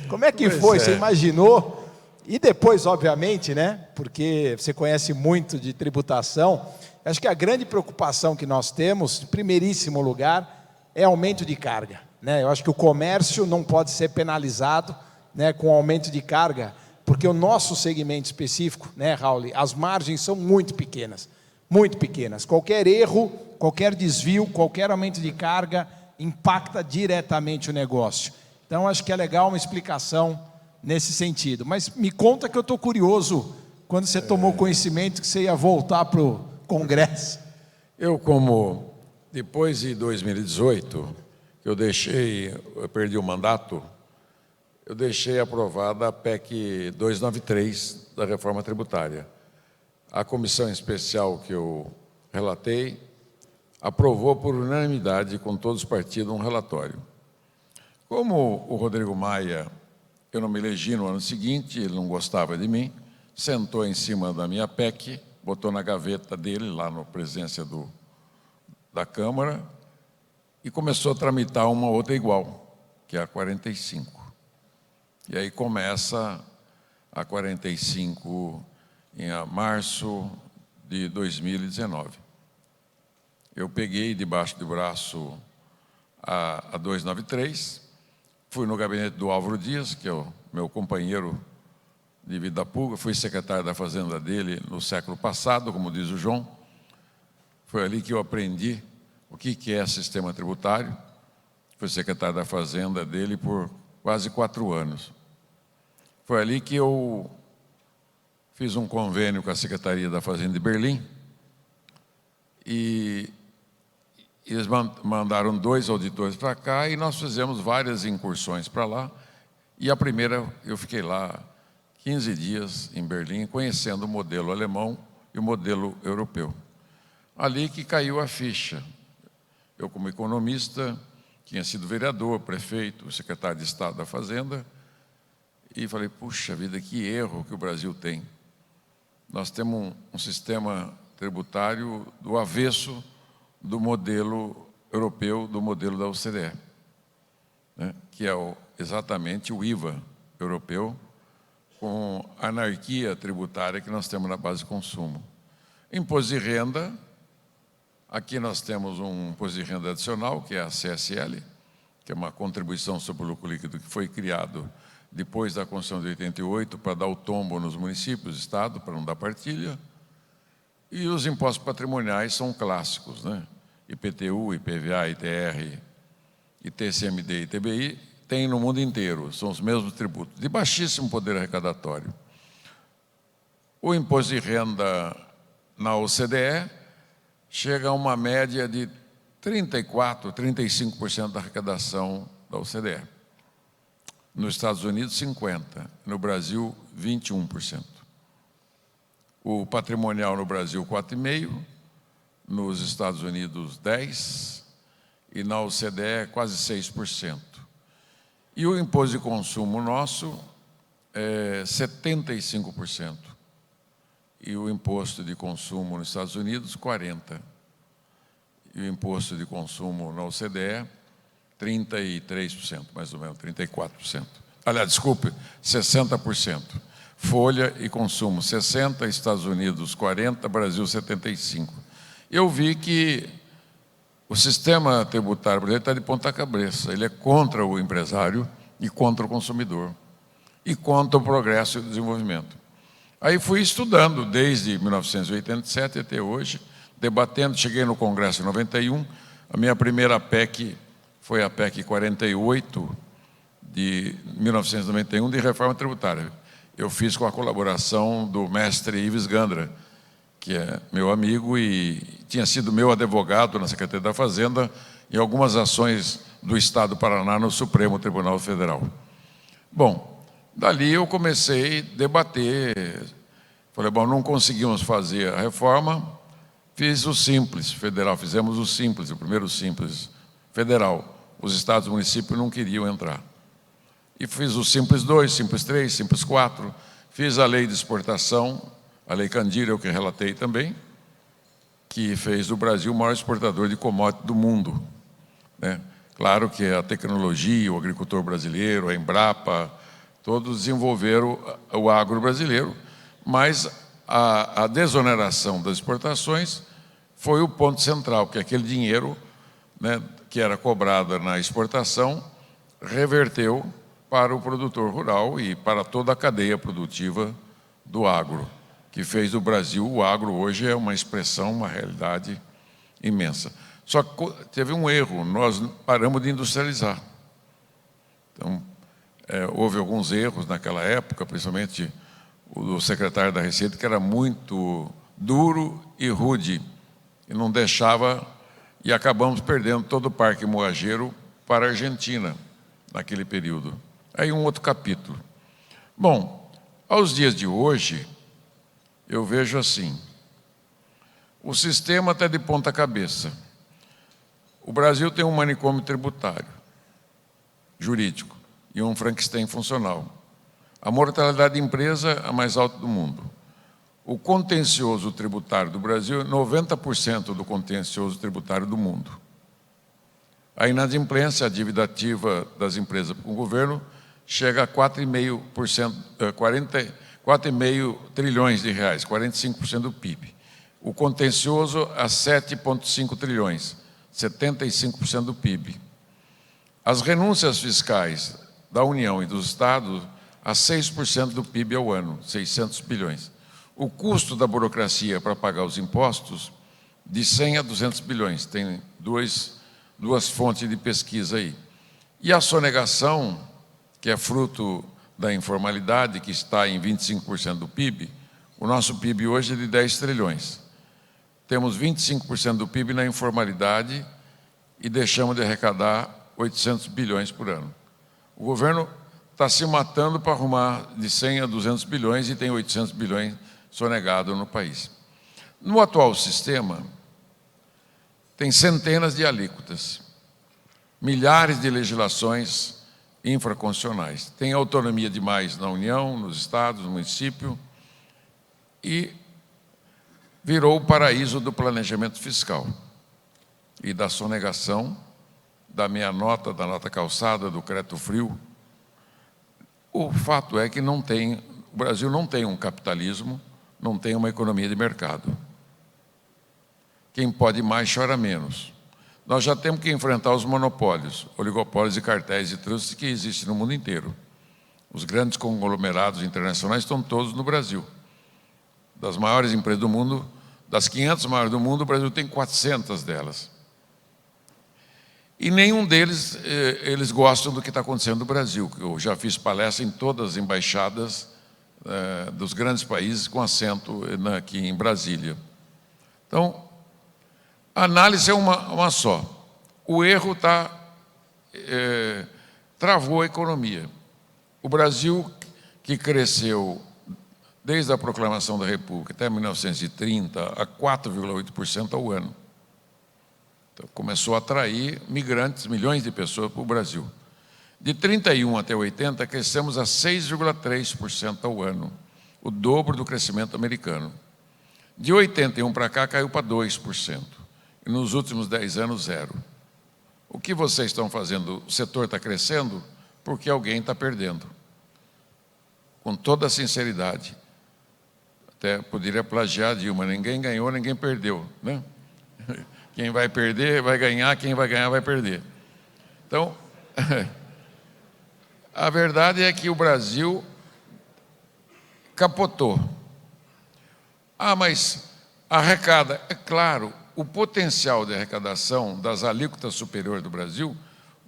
Como é que foi? Você imaginou? E depois, obviamente, né? Porque você conhece muito de tributação. Acho que a grande preocupação que nós temos, em primeiríssimo lugar, é aumento de carga, né? Eu acho que o comércio não pode ser penalizado, né, com aumento de carga, porque o nosso segmento específico, né, Raul, as margens são muito pequenas, muito pequenas. Qualquer erro, qualquer desvio, qualquer aumento de carga impacta diretamente o negócio. Então, acho que é legal uma explicação nesse sentido. Mas me conta que eu estou curioso, quando você tomou conhecimento que você ia voltar para o Congresso. Depois de 2018, que eu perdi o mandato, eu deixei aprovada a PEC 293 da reforma tributária. A comissão especial que eu relatei aprovou por unanimidade com todos os partidos um relatório. Como o Rodrigo Maia, eu não me elegi no ano seguinte, ele não gostava de mim, sentou em cima da minha PEC, botou na gaveta dele, lá na presidência da Câmara, e começou a tramitar uma outra igual, que é a 45. E aí começa a 45 em março de 2019. Eu peguei debaixo do braço a 293, fui no gabinete do Álvaro Dias, que é o meu companheiro de vida pública, fui secretário da Fazenda dele no século passado, como diz o João. Foi ali que eu aprendi o que é sistema tributário. Fui secretário da Fazenda dele por quase 4 anos. Foi ali que eu fiz um convênio com a Secretaria da Fazenda de Berlim e eles mandaram 2 auditores para cá e nós fizemos várias incursões para lá. E a primeira, eu fiquei lá 15 dias em Berlim, conhecendo o modelo alemão e o modelo europeu. Ali que caiu a ficha. Eu, como economista, tinha sido vereador, prefeito, secretário de Estado da Fazenda, e falei, puxa vida, que erro que o Brasil tem. Nós temos um sistema tributário do avesso do modelo europeu, do modelo da OCDE, né, que é exatamente o IVA europeu, com a anarquia tributária que nós temos na base de consumo. Imposto de renda, aqui nós temos um imposto de renda adicional, que é a CSL, que é uma contribuição sobre o lucro líquido que foi criado depois da Constituição de 88 para dar o tombo nos municípios, Estado, para não dar partilha. E os impostos patrimoniais são clássicos, né? IPTU, IPVA, ITR, ITCMD e ITBI, tem no mundo inteiro, são os mesmos tributos, de baixíssimo poder arrecadatório. O imposto de renda na OCDE chega a uma média de 34%, 35% da arrecadação da OCDE. Nos Estados Unidos, 50%. No Brasil, 21%. O patrimonial no Brasil, 4,5%, nos Estados Unidos, 10%, e na OCDE, quase 6%. E o imposto de consumo nosso é 75%. E o imposto de consumo nos Estados Unidos, 40%. E o imposto de consumo na OCDE, 33%, mais ou menos, 34%. Aliás, desculpe, 60%. Folha e consumo, 60%, Estados Unidos, 40%, Brasil, 75%. Eu vi que o sistema tributário brasileiro está de ponta cabeça. Ele é contra o empresário e contra o consumidor. E contra o progresso e o desenvolvimento. Aí fui estudando desde 1987 até hoje, debatendo, cheguei no Congresso em 91, a minha primeira PEC foi a PEC 48 de 1991 de reforma tributária. Eu fiz com a colaboração do mestre Ives Gandra, que é meu amigo e tinha sido meu advogado na Secretaria da Fazenda em algumas ações do Estado do Paraná no Supremo Tribunal Federal. Bom, dali eu comecei a debater. Falei, bom, não conseguimos fazer a reforma, fiz o Simples Federal, fizemos o Simples, o primeiro Simples Federal. Os estados e municípios não queriam entrar. E fiz o Simples 2, Simples 3, Simples 4, fiz a lei de exportação, a Lei Candir, eu que relatei também, que fez do Brasil o maior exportador de commodity do mundo, né? Claro que a tecnologia, o agricultor brasileiro, a Embrapa, todos desenvolveram o agro brasileiro, mas a desoneração das exportações foi o ponto central, que aquele dinheiro, né, que era cobrado na exportação reverteu para o produtor rural e para toda a cadeia produtiva do agro, que fez do Brasil, o agro hoje é uma expressão, uma realidade imensa. Só que teve um erro, nós paramos de industrializar. Então, houve alguns erros naquela época, principalmente o do secretário da Receita, que era muito duro e rude, e não deixava, e acabamos perdendo todo o parque moageiro para a Argentina, naquele período. Aí um outro capítulo. Bom, aos dias de hoje, eu vejo assim, o sistema está de ponta cabeça. O Brasil tem um manicômio tributário, jurídico, e um Frankenstein funcional. A mortalidade de empresa é a mais alta do mundo. O contencioso tributário do Brasil é 90% do contencioso tributário do mundo. A inadimplência, a dívida ativa das empresas com o governo, chega a 4,5 trilhões de reais, 45% do PIB. O contencioso a 7,5 trilhões, 75% do PIB. As renúncias fiscais da União e dos Estados a 6% do PIB ao ano, 600 bilhões. O custo da burocracia para pagar os impostos, de 100 a 200 bilhões. Tem duas fontes de pesquisa aí. E a sonegação, que é fruto da informalidade, que está em 25% do PIB, o nosso PIB hoje é de 10 trilhões. Temos 25% do PIB na informalidade e deixamos de arrecadar 800 bilhões por ano. O governo está se matando para arrumar de 100 a 200 bilhões e tem 800 bilhões sonegados no país. No atual sistema, tem centenas de alíquotas, milhares de legislações infraconstitucionais. Tem autonomia demais na União, nos estados, no município, e virou o paraíso do planejamento fiscal e da sonegação, da meia nota, da nota calçada, do crédito frio. O fato é que o Brasil não tem um capitalismo, não tem uma economia de mercado. Quem pode mais chora menos. Nós já temos que enfrentar os monopólios, oligopólios e cartéis e trustes que existem no mundo inteiro. Os grandes conglomerados internacionais estão todos no Brasil. Das maiores empresas do mundo, das 500 maiores do mundo, o Brasil tem 400 delas. E nenhum deles, eles gostam do que está acontecendo no Brasil. Eu já fiz palestra em todas as embaixadas dos grandes países com assento aqui em Brasília. Então, a análise é uma só. O erro travou a economia. O Brasil, que cresceu desde a proclamação da República até 1930, a 4,8% ao ano. Então, começou a atrair migrantes, milhões de pessoas para o Brasil. De 31 até 80, crescemos a 6,3% ao ano, o dobro do crescimento americano. De 81 para cá, caiu para 2%. E nos últimos 10 anos, 0%. O que vocês estão fazendo? O setor está crescendo porque alguém está perdendo. Com toda a sinceridade. Até poderia plagiar a Dilma, ninguém ganhou, ninguém perdeu, né? Quem vai perder vai ganhar, quem vai ganhar vai perder. Então, a verdade é que o Brasil capotou. Ah, mas arrecada. É claro, o potencial de arrecadação das alíquotas superiores do Brasil,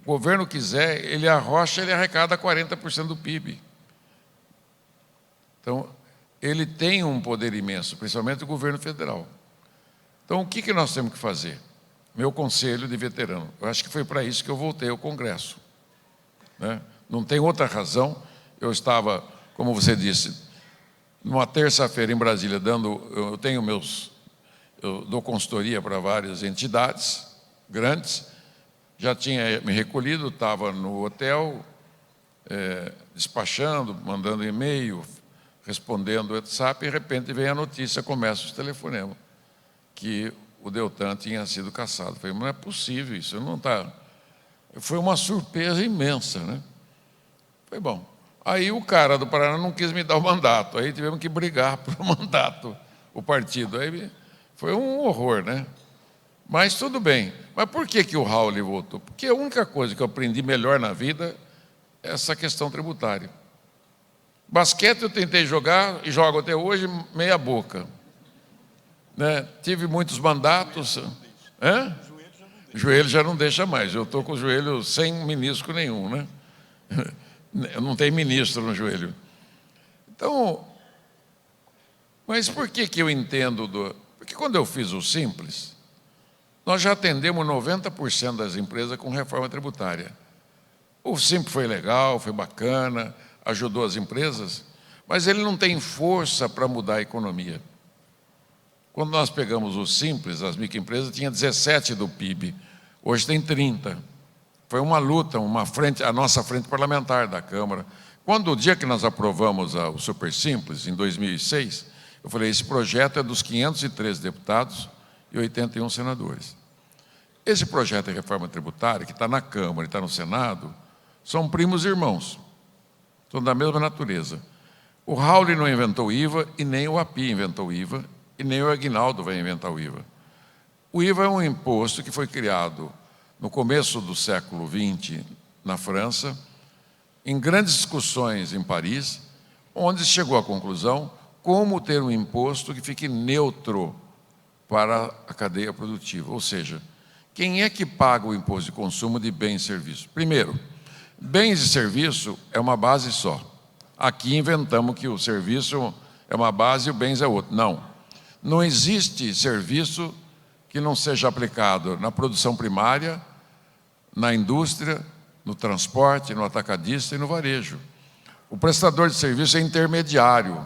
o governo quiser, ele arrocha, ele arrecada 40% do PIB. Então, ele tem um poder imenso, principalmente o governo federal. Então, o que nós temos que fazer? Meu conselho de veterano. Eu acho que foi para isso que eu voltei ao Congresso, né? Não tem outra razão. Eu estava, como você disse, numa terça-feira em Brasília, eu dou consultoria para várias entidades grandes, já tinha me recolhido, estava no hotel, despachando, mandando e-mail, respondendo o WhatsApp, e de repente vem a notícia, começa os telefonemas, que o Deltan tinha sido cassado. Eu falei, não é possível isso, não está... Foi uma surpresa imensa, né? Foi bom. Aí o cara do Paraná não quis me dar o mandato, aí tivemos que brigar pelo mandato, o partido. Aí foi um horror, né? Mas tudo bem. Mas por que o Raul voltou? Porque a única coisa que eu aprendi melhor na vida é essa questão tributária. Basquete eu tentei jogar e jogo até hoje meia boca, né? Tive muitos mandatos. O joelho já não deixa mais. Eu estou com o joelho sem menisco nenhum, né? Não tem ministro no joelho. Então, mas por que eu entendo? Porque quando eu fiz o Simples, nós já atendemos 90% das empresas com reforma tributária. O Simples foi legal, foi bacana, ajudou as empresas, mas ele não tem força para mudar a economia. Quando nós pegamos o Simples, as microempresas tinha 17 do PIB, hoje tem 30. Foi uma luta, a nossa frente parlamentar da Câmara. Quando o dia que nós aprovamos o Super Simples, em 2006, eu falei, esse projeto é dos 513 deputados e 81 senadores. Esse projeto de reforma tributária, que está na Câmara e está no Senado, são primos irmãos, são da mesma natureza. O Raul não inventou o IVA, e nem o API inventou o IVA, e nem o Aguinaldo vai inventar o IVA. O IVA é um imposto que foi criado no começo do século XX, na França, em grandes discussões em Paris, onde se chegou à conclusão como ter um imposto que fique neutro para a cadeia produtiva. Ou seja, quem é que paga o imposto de consumo de bens e serviços? Primeiro, bens e serviço é uma base só. Aqui inventamos que o serviço é uma base e o bens é outra. Não. Não existe serviço que não seja aplicado na produção primária, na indústria, no transporte, no atacadista e no varejo. O prestador de serviço é intermediário.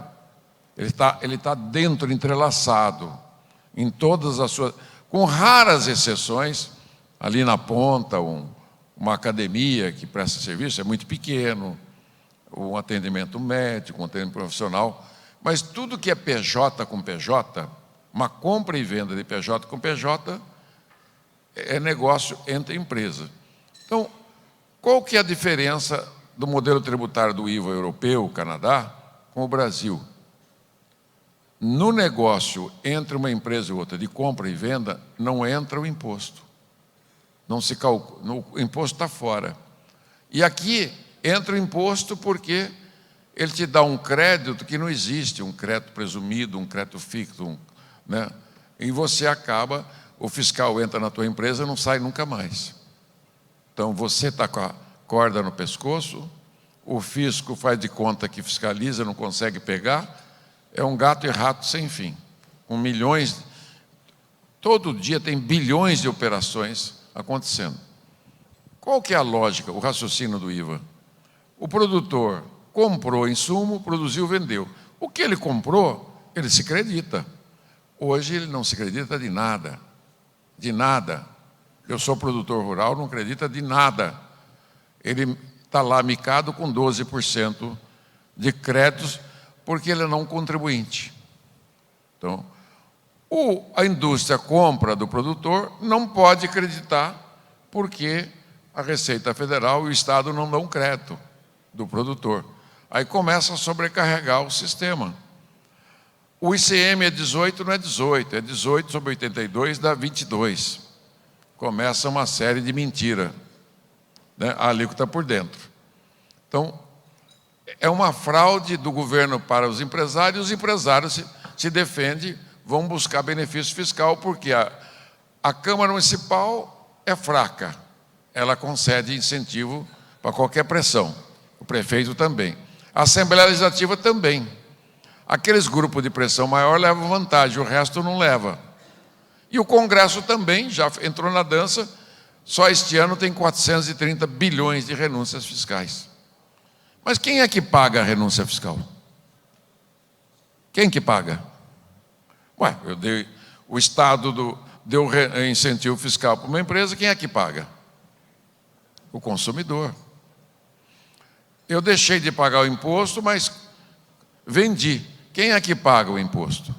Ele tá dentro, entrelaçado, em todas as suas... Com raras exceções, ali na ponta, uma academia que presta serviço, é muito pequeno, um atendimento médico, um atendimento profissional, mas tudo que é PJ com PJ, uma compra e venda de PJ com PJ, é negócio entre empresas. Então, qual que é a diferença do modelo tributário do IVA europeu, Canadá, com o Brasil? No negócio entre uma empresa e outra, de compra e venda, não entra o imposto. Não se calcula, o imposto está fora. E aqui entra o imposto porque ele te dá um crédito que não existe, um crédito presumido, um crédito fixo, né? E você acaba, o fiscal entra na tua empresa e não sai nunca mais. Então, você está com a corda no pescoço, o fisco faz de conta que fiscaliza, não consegue pegar, é um gato e rato sem fim, com milhões, todo dia tem bilhões de operações acontecendo. Qual que é a lógica, o raciocínio do IVA? O produtor comprou insumo, produziu, vendeu. O que ele comprou, ele se acredita. Hoje ele não se acredita de nada. De nada. Eu sou produtor rural, não acredita de nada. Ele está lá micado com 12% de créditos, porque ele é não contribuinte. Então, a indústria compra do produtor, não pode acreditar, porque a Receita Federal e o Estado não dão crédito do produtor. Aí começa a sobrecarregar o sistema. O ICM é 18, não é 18, é 18 sobre 82, dá 22. Começa uma série de mentiras, né? A alíquota por dentro. Então, é uma fraude do governo para os empresários se defendem, vão buscar benefício fiscal, porque a Câmara Municipal é fraca, ela concede incentivo para qualquer pressão, o prefeito também. A Assembleia Legislativa também. Aqueles grupos de pressão maior levam vantagem, o resto não leva. E o Congresso também já entrou na dança, só este ano tem 430 bilhões de renúncias fiscais. Mas quem é que paga a renúncia fiscal? Quem que paga? Ué, o Estado deu incentivo fiscal para uma empresa, quem é que paga? O consumidor. Eu deixei de pagar o imposto, mas vendi. Quem é que paga o imposto?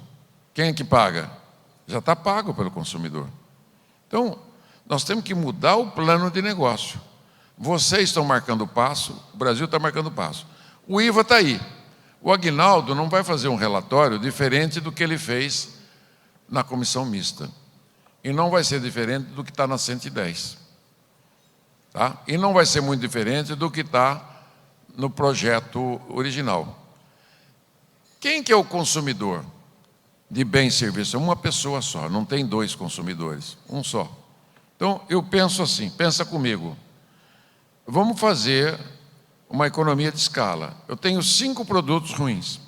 Quem é que paga? Já está pago pelo consumidor. Então, nós temos que mudar o plano de negócio. Vocês estão marcando passo, o Brasil está marcando passo. O IVA está aí. O Aguinaldo não vai fazer um relatório diferente do que ele fez na comissão mista. E não vai ser diferente do que está na 110. Tá? E não vai ser muito diferente do que está no projeto original. Quem que é o consumidor de bem e serviço? É uma pessoa só, não tem dois consumidores, um só. Então, eu penso assim, pensa comigo. Vamos fazer uma economia de escala. Eu tenho 5 produtos ruins,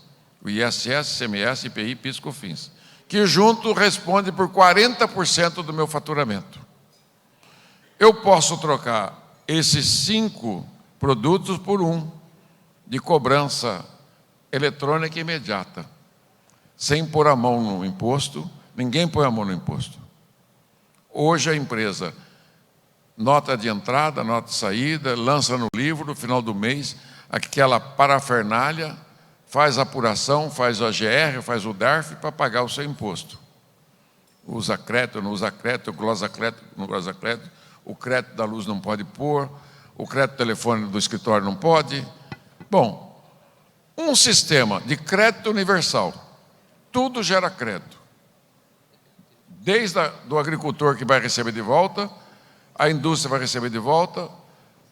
o ISS, ICMS, IPI, PIS e COFINS, que junto responde por 40% do meu faturamento. Eu posso trocar esses 5 produtos por um, de cobrança eletrônica imediata, sem pôr a mão no imposto, ninguém põe a mão no imposto. Hoje a empresa, nota de entrada, nota de saída, lança no livro, no final do mês, aquela parafernália, faz a apuração, faz o AGR, faz o DARF para pagar o seu imposto. Usa crédito, não usa crédito, glosa crédito, não glosa crédito, o crédito da luz não pode pôr, o crédito telefone do escritório não pode. Bom, um sistema de universal, tudo gera crédito. Desde do agricultor que vai receber de volta, a indústria vai receber de volta,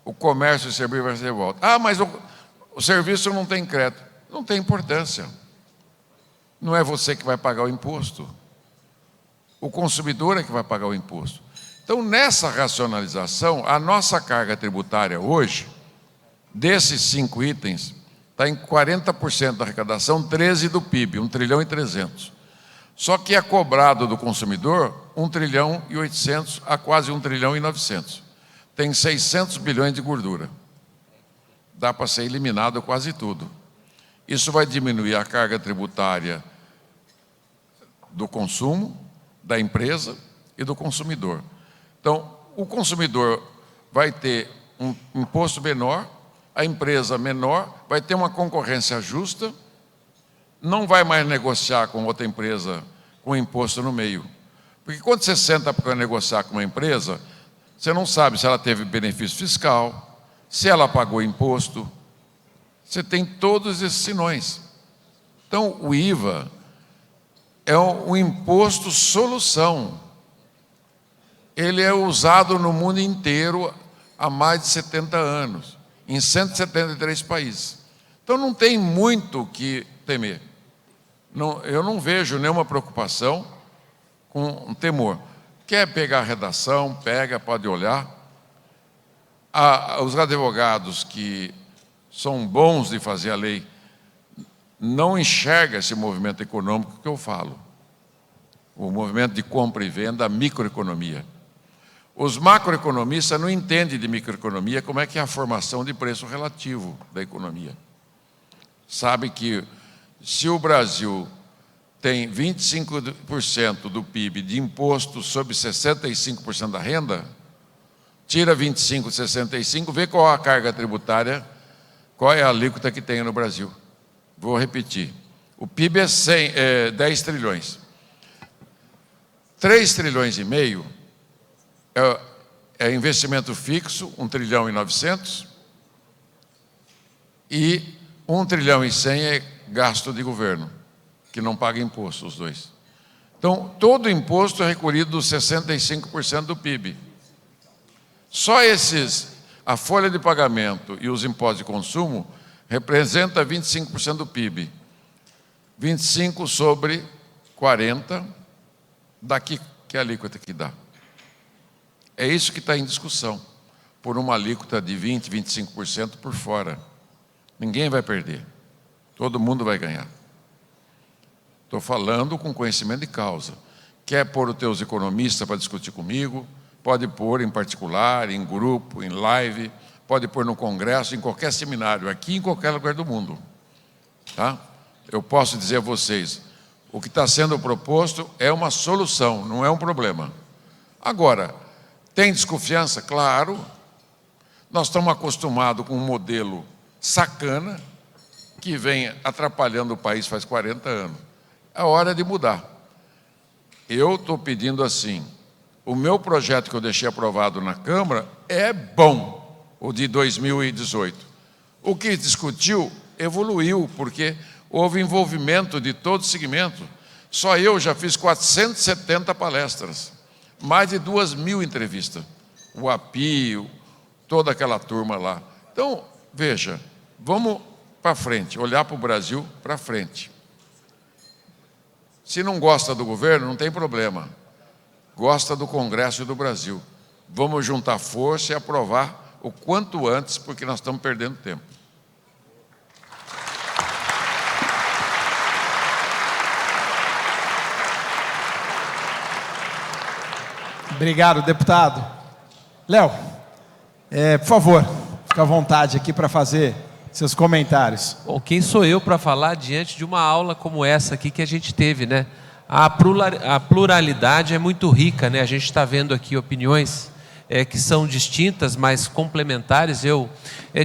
o comércio e serviço vai receber de volta. Ah, mas o serviço não tem crédito. Não tem importância. Não é você que vai pagar o imposto. O consumidor é que vai pagar o imposto. Então, nessa racionalização, a nossa carga tributária hoje, desses 5 itens, está em 40% da arrecadação, 13% do PIB, 1 trilhão e 300. Só que é cobrado do consumidor 1 trilhão e 800 a quase 1 trilhão e 900. Tem 600 bilhões de gordura. Dá para ser eliminado quase tudo. Isso vai diminuir a carga tributária do consumo, da empresa e do consumidor. Então, o consumidor vai ter um imposto menor, a empresa menor, vai ter uma concorrência justa, não vai mais negociar com outra empresa com imposto no meio. Porque quando você senta para negociar com uma empresa, você não sabe se ela teve benefício fiscal, se ela pagou imposto, você tem todos esses sinões. Então, o IVA é um imposto solução. Ele é usado no mundo inteiro há mais de 70 anos, em 173 países. Então, não tem muito o que temer. Eu não vejo nenhuma preocupação com um temor. Quer pegar a redação, pega, pode olhar. Os advogados que são bons de fazer a lei não enxergam esse movimento econômico que eu falo. O movimento de compra e venda, a microeconomia. Os macroeconomistas não entendem de microeconomia como é que é a formação de preço relativo da economia. Sabe que Se o Brasil tem 25% do PIB de imposto sobre 65% da renda, tira 25 de 65, vê qual a carga tributária, qual é a alíquota que tem no Brasil. Vou repetir. O PIB é 10 trilhões. 3 trilhões e meio é investimento fixo, 1 trilhão e 900, e 1 trilhão e 100 é gasto de governo, que não paga imposto, os dois. Então, todo imposto é recolhido dos 65% do PIB. Só a folha de pagamento e os impostos de consumo representa 25% do PIB. 25 sobre 40, daqui que é a alíquota que dá. É isso que está em discussão, por uma alíquota de 20%, 25% por fora. Ninguém vai perder, todo mundo vai ganhar. Estou falando com conhecimento de causa. Quer pôr os teus economistas para discutir comigo, pode pôr em particular, em grupo, em live, pode pôr no congresso, em qualquer seminário, aqui em qualquer lugar do mundo. Tá? Eu posso dizer a vocês, o que está sendo proposto é uma solução, não é um problema. Agora, tem desconfiança? Claro. Nós estamos acostumados com um modelo sacana, que vem atrapalhando o país faz 40 anos. É hora de mudar. Eu estou pedindo assim, o meu projeto que eu deixei aprovado na Câmara é bom, o de 2018. O que discutiu evoluiu, porque houve envolvimento de todo o segmento. Só eu já fiz 470 palestras, mais de 2.000 entrevistas. O API, toda aquela turma lá. Então, veja, vamos para frente, olhar para o Brasil para frente. Se não gosta do governo, não tem problema. Gosta do Congresso e do Brasil. Vamos juntar força e aprovar o quanto antes, porque nós estamos perdendo tempo. Obrigado, deputado. Léo, por favor, fica à vontade aqui para fazer seus comentários. Bom, quem sou eu para falar diante de uma aula como essa aqui que a gente teve, né? A pluralidade é muito rica, né? A gente está vendo aqui opiniões que são distintas, mas complementares. Eu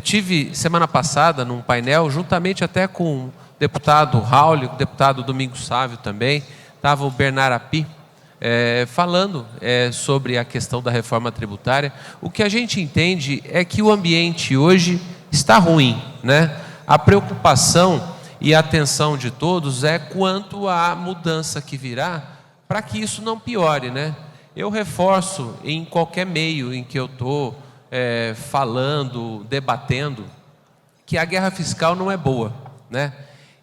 tive semana passada num painel, juntamente até com o deputado Raul, o deputado Domingos Sávio também, estava o Bernard Api, falando sobre a questão da reforma tributária. O que a gente entende é que o ambiente hoje está ruim, né? A preocupação e a atenção de todos é quanto à mudança que virá, para que isso não piore, né? Eu reforço em qualquer meio em que eu estou falando, debatendo, que a guerra fiscal não é boa, né?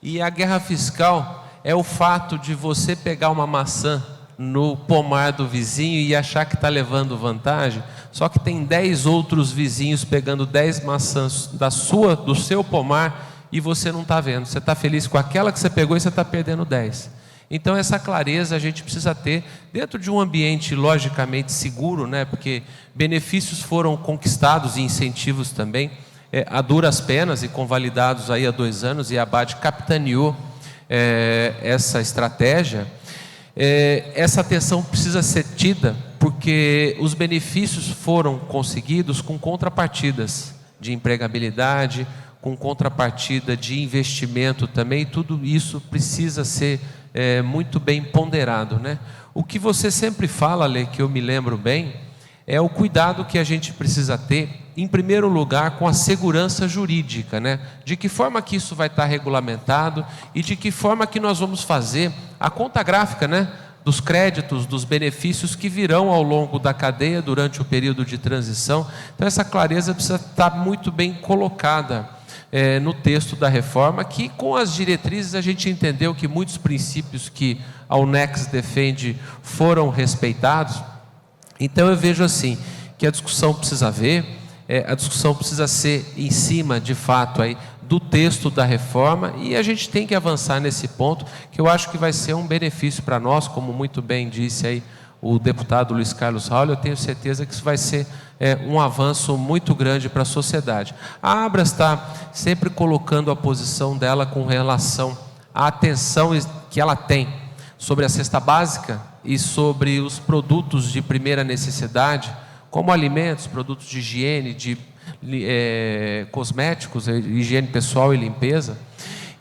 E a guerra fiscal é o fato de você pegar uma maçã no pomar do vizinho e achar que está levando vantagem, só que tem 10 outros vizinhos pegando 10 maçãs do seu pomar e você não está vendo. Você está feliz com aquela que você pegou e você está perdendo 10. Então essa clareza a gente precisa ter dentro de um ambiente logicamente seguro, né? Porque benefícios foram conquistados e incentivos também, a duras penas e convalidados aí há 2 anos, e a ABAD capitaneou essa estratégia. Essa atenção precisa ser tida porque os benefícios foram conseguidos com contrapartidas de empregabilidade, com contrapartida de investimento também. Tudo isso precisa ser muito bem ponderado, né? O que você sempre fala, Lê, que eu me lembro bem, é o cuidado que a gente precisa ter, em primeiro lugar, com a segurança jurídica, né? De que forma que isso vai estar regulamentado e de que forma que nós vamos fazer a conta gráfica, né? Dos créditos, dos benefícios que virão ao longo da cadeia durante o período de transição. Então essa clareza precisa estar muito bem colocada no texto da reforma, que com as diretrizes a gente entendeu que muitos princípios que a UNEX defende foram respeitados. Então eu vejo assim, que a discussão precisa haver, a discussão precisa ser em cima, de fato, aí, do texto da reforma, e a gente tem que avançar nesse ponto, que eu acho que vai ser um benefício para nós, como muito bem disse aí o deputado Luiz Carlos Raul. Eu tenho certeza que isso vai ser um avanço muito grande para a sociedade. A Abra está sempre colocando a posição dela com relação a atenção que ela tem sobre a cesta básica e sobre os produtos de primeira necessidade, como alimentos, produtos de higiene, de cosméticos, higiene pessoal e limpeza,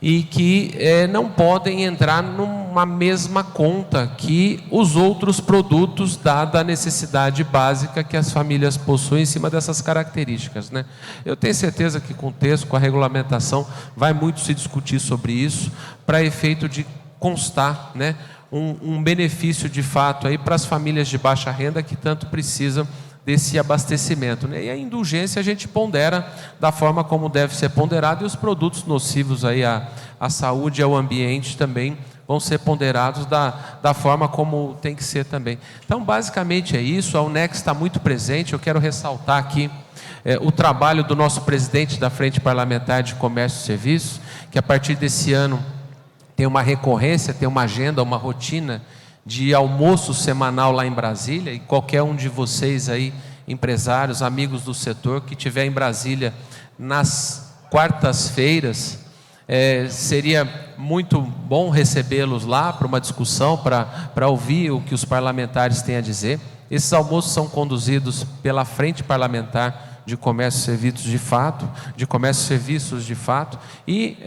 e que não podem entrar numa mesma conta que os outros produtos, dada a necessidade básica que as famílias possuem em cima dessas características, né? Eu tenho certeza que com o texto, com a regulamentação, vai muito se discutir sobre isso, para efeito de constar, né, um benefício de fato aí para as famílias de baixa renda que tanto precisam desse abastecimento, né? E a indulgência a gente pondera da forma como deve ser ponderado, e os produtos nocivos aí à saúde e ao ambiente também vão ser ponderados da forma como tem que ser também. Então, basicamente é isso. A UNEX está muito presente. Eu quero ressaltar aqui o trabalho do nosso presidente da Frente Parlamentar de Comércio e Serviços, que a partir desse ano tem uma recorrência, tem uma agenda, uma rotina de almoço semanal lá em Brasília, e qualquer um de vocês aí, empresários, amigos do setor, que estiver em Brasília nas quartas-feiras, seria muito bom recebê-los lá para uma discussão, para ouvir o que os parlamentares têm a dizer. Esses almoços são conduzidos pela Frente Parlamentar de Comércio e Serviços de Fato, e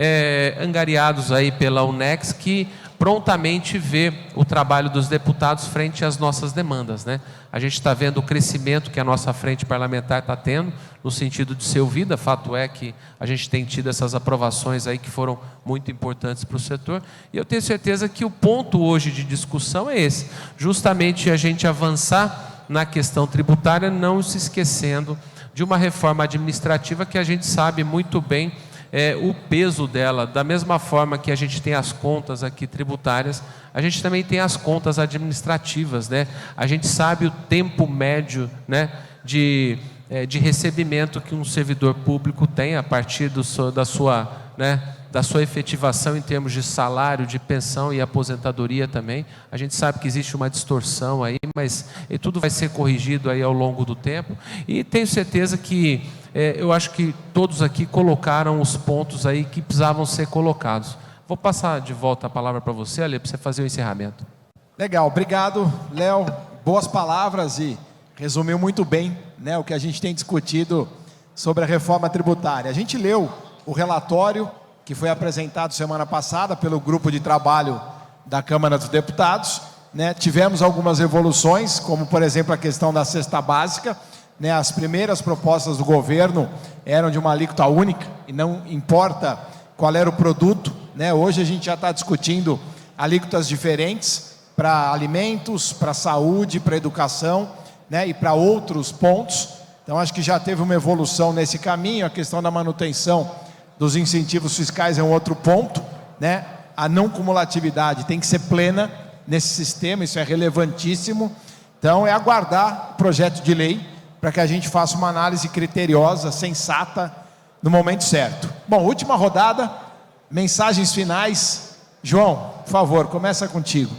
angariados aí pela UNEX, que prontamente vê o trabalho dos deputados frente às nossas demandas, né? A gente está vendo o crescimento que a nossa frente parlamentar está tendo, no sentido de ser ouvida. Fato é que a gente tem tido essas aprovações aí que foram muito importantes para o setor, e eu tenho certeza que o ponto hoje de discussão é esse, justamente a gente avançar na questão tributária, não se esquecendo de uma reforma administrativa que a gente sabe muito bem o peso dela. Da mesma forma que a gente tem as contas aqui tributárias, a gente também tem as contas administrativas, né? A gente sabe o tempo médio, né, de recebimento que um servidor público tem a partir da sua efetivação em termos de salário, de pensão e aposentadoria também. A gente sabe que existe uma distorção aí, mas tudo vai ser corrigido aí ao longo do tempo, e tenho certeza que eu acho que todos aqui colocaram os pontos aí que precisavam ser colocados. Vou passar de volta a palavra para você, Ale, para você fazer o encerramento. Legal, obrigado, Léo. Boas palavras, e resumiu muito bem, né, o que a gente tem discutido sobre a reforma tributária. A gente leu o relatório que foi apresentado semana passada pelo grupo de trabalho da Câmara dos Deputados, né? Tivemos algumas evoluções, como por exemplo a questão da cesta básica, né? As primeiras propostas do governo eram de uma alíquota única, e não importa qual era o produto, né? Hoje a gente já está discutindo alíquotas diferentes para alimentos, para saúde, para educação, né? E para outros pontos. Então acho que já teve uma evolução nesse caminho. A questão da manutenção dos incentivos fiscais é um outro ponto, né? A não cumulatividade tem que ser plena nesse sistema, isso é relevantíssimo. Então é aguardar o projeto de lei para que a gente faça uma análise criteriosa, sensata, no momento certo. Bom, última rodada, mensagens finais. João, por favor, começa contigo.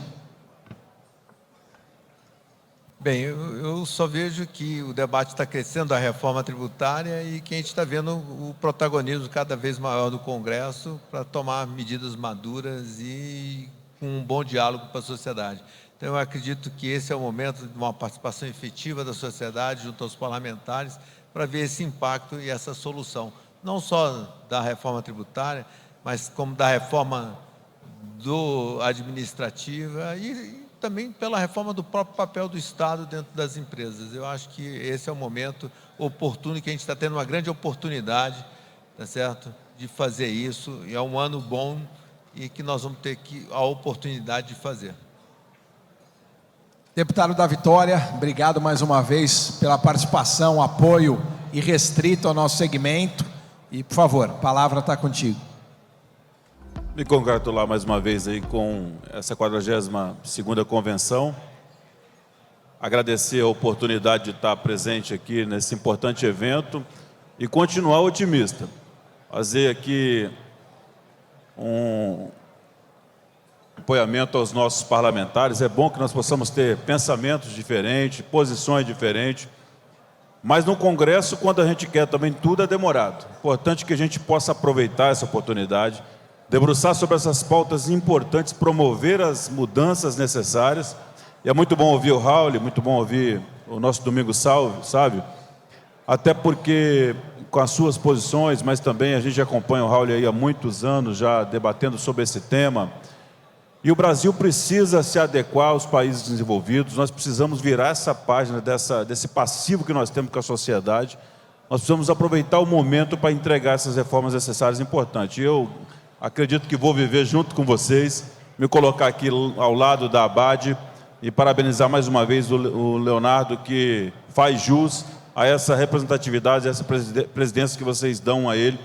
Bem, eu só vejo que o debate está crescendo, a reforma tributária, e que a gente está vendo o protagonismo cada vez maior do Congresso para tomar medidas maduras e com um bom diálogo para a sociedade. Então, eu acredito que esse é o momento de uma participação efetiva da sociedade junto aos parlamentares para ver esse impacto e essa solução, não só da reforma tributária, mas como da reforma administrativa e também pela reforma do próprio papel do Estado dentro das empresas. Eu acho que esse é o momento oportuno, que a gente está tendo uma grande oportunidade, tá certo, de fazer isso, e é um ano bom e que nós vamos ter a oportunidade de fazer. Deputado da Vitória, obrigado mais uma vez pela participação, apoio irrestrito ao nosso segmento, e por favor, a palavra está contigo. Me congratular mais uma vez aí com essa 42ª convenção. Agradecer a oportunidade de estar presente aqui nesse importante evento e continuar otimista. Fazer aqui um apoiamento aos nossos parlamentares. É bom que nós possamos ter pensamentos diferentes, posições diferentes, mas no Congresso, quando a gente quer também tudo, é demorado. Importante que a gente possa aproveitar essa oportunidade debruçar sobre essas pautas importantes, promover as mudanças necessárias. E é muito bom ouvir o Raul, muito bom ouvir o nosso Domingos Sávio, até porque com as suas posições, mas também a gente acompanha o Raul aí há muitos anos já debatendo sobre esse tema. E o Brasil precisa se adequar aos países desenvolvidos, nós precisamos virar essa página desse passivo que nós temos com a sociedade. Nós precisamos aproveitar o momento para entregar essas reformas necessárias e importantes. Eu acredito que vou viver junto com vocês, me colocar aqui ao lado da Abade e parabenizar mais uma vez o Leonardo, que faz jus a essa representatividade, a essa presidência que vocês dão a ele.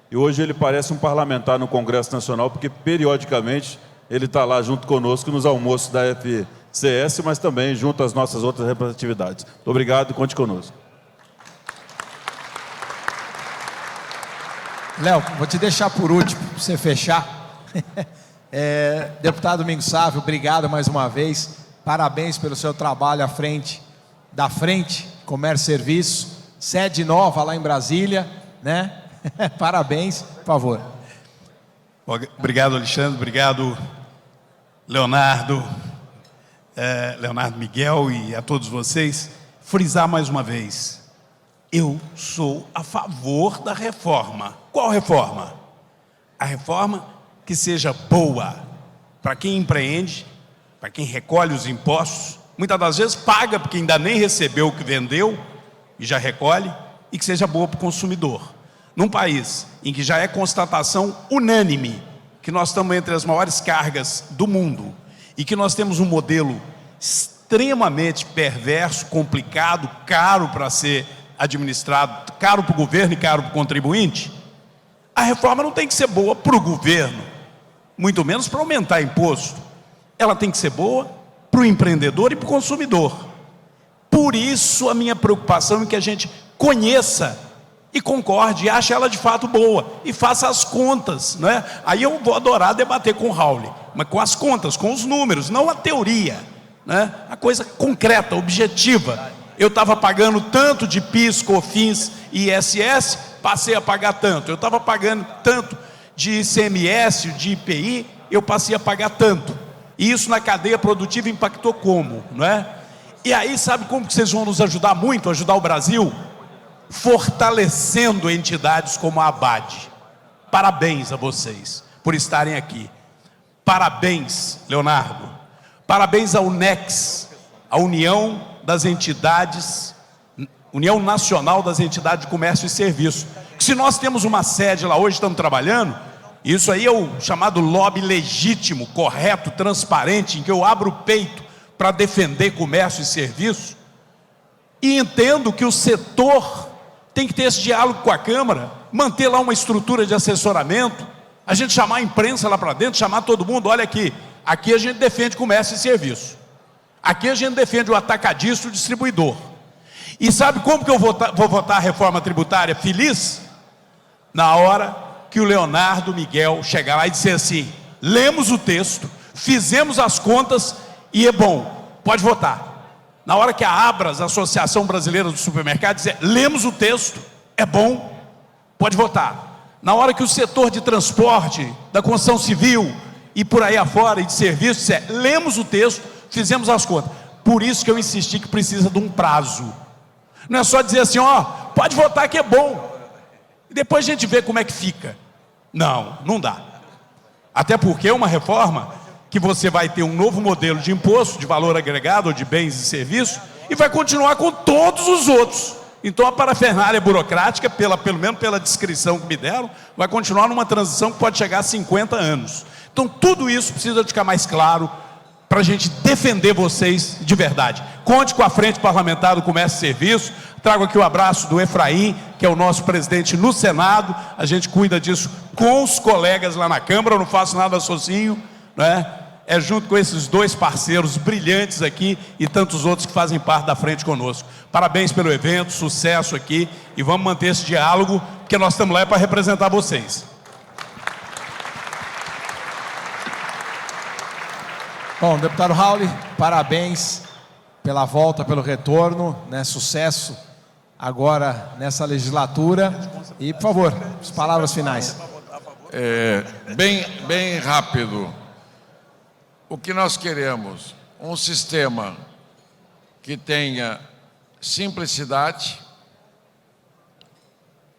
E hoje ele parece um parlamentar no Congresso Nacional, porque periodicamente ele está lá junto conosco nos almoços da FCS, mas também junto às nossas outras representatividades. Muito obrigado e conte conosco. Léo, vou te deixar por último, para você fechar. Deputado Domingos Sávio, obrigado mais uma vez. Parabéns pelo seu trabalho à frente da Frente Comércio e Serviço, sede nova lá em Brasília, né? Parabéns, por favor. Obrigado, Alexandre. Obrigado, Leonardo, Leonardo Miguel e a todos vocês. Frisar mais uma vez, eu sou a favor da reforma. Qual reforma? A reforma que seja boa para quem empreende, para quem recolhe os impostos, muitas das vezes paga porque ainda nem recebeu o que vendeu e já recolhe, e que seja boa para o consumidor. Num país em que já é constatação unânime que nós estamos entre as maiores cargas do mundo e que nós temos um modelo extremamente perverso, complicado, caro para ser administrado, caro para o governo e caro para o contribuinte, a reforma não tem que ser boa para o governo, muito menos para aumentar imposto. Ela tem que ser boa para o empreendedor e para o consumidor. Por isso a minha preocupação é que a gente conheça e concorde, e ache ela de fato boa, e faça as contas, né? Aí eu vou adorar debater com o Raul, mas com as contas, com os números, não a teoria, né? A coisa concreta, objetiva. Eu estava pagando tanto de PIS, COFINS e ISS, passei a pagar tanto. Eu estava pagando tanto de ICMS, de IPI, eu passei a pagar tanto. E isso na cadeia produtiva impactou como, não é? E aí sabe como que vocês vão nos ajudar muito, ajudar o Brasil? Fortalecendo entidades como a Abade. Parabéns a vocês por estarem aqui. Parabéns, Leonardo. Parabéns ao UNEX, a União das Entidades, União Nacional das Entidades de Comércio e Serviço. Se nós temos uma sede lá hoje, estamos trabalhando, isso aí é o chamado lobby legítimo, correto, transparente, em que eu abro o peito para defender comércio e serviço, e entendo que o setor tem que ter esse diálogo com a Câmara, manter lá uma estrutura de assessoramento, a gente chamar a imprensa lá para dentro, chamar todo mundo, olha aqui a gente defende comércio e serviço, aqui a gente defende o atacadista e o distribuidor. E sabe como que eu vou votar a reforma tributária feliz? Na hora que o Leonardo Miguel chegar lá e dizer assim, lemos o texto, fizemos as contas e é bom, pode votar. Na hora que a ABRAS, a Associação Brasileira dos Supermercados, dizer, lemos o texto, é bom, pode votar. Na hora que o setor de transporte, da construção civil e por aí afora, e de serviços, dizer, lemos o texto, fizemos as contas. Por isso que eu insisti que precisa de um prazo. Não é só dizer assim, ó, pode votar que é bom, e depois a gente vê como é que fica. Não, não dá. Até porque é uma reforma que você vai ter um novo modelo de imposto, de valor agregado, ou de bens e serviços, e vai continuar com todos os outros. Então a parafernália burocrática, pelo menos pela descrição que me deram, vai continuar numa transição que pode chegar a 50 anos. Então tudo isso precisa ficar mais claro, para a gente defender vocês de verdade. Conte com a Frente Parlamentar do Comércio e Serviço. Trago aqui o abraço do Efraim, que é o nosso presidente no Senado. A gente cuida disso com os colegas lá na Câmara, eu não faço nada sozinho, né? É junto com esses dois parceiros brilhantes aqui e tantos outros que fazem parte da frente conosco. Parabéns pelo evento, sucesso aqui, e vamos manter esse diálogo, porque nós estamos lá para representar vocês. Bom, deputado Raul, parabéns pela volta, pelo retorno, né? Sucesso agora nessa legislatura. E, por favor, as palavras finais. bem rápido. O que nós queremos? Um sistema que tenha simplicidade,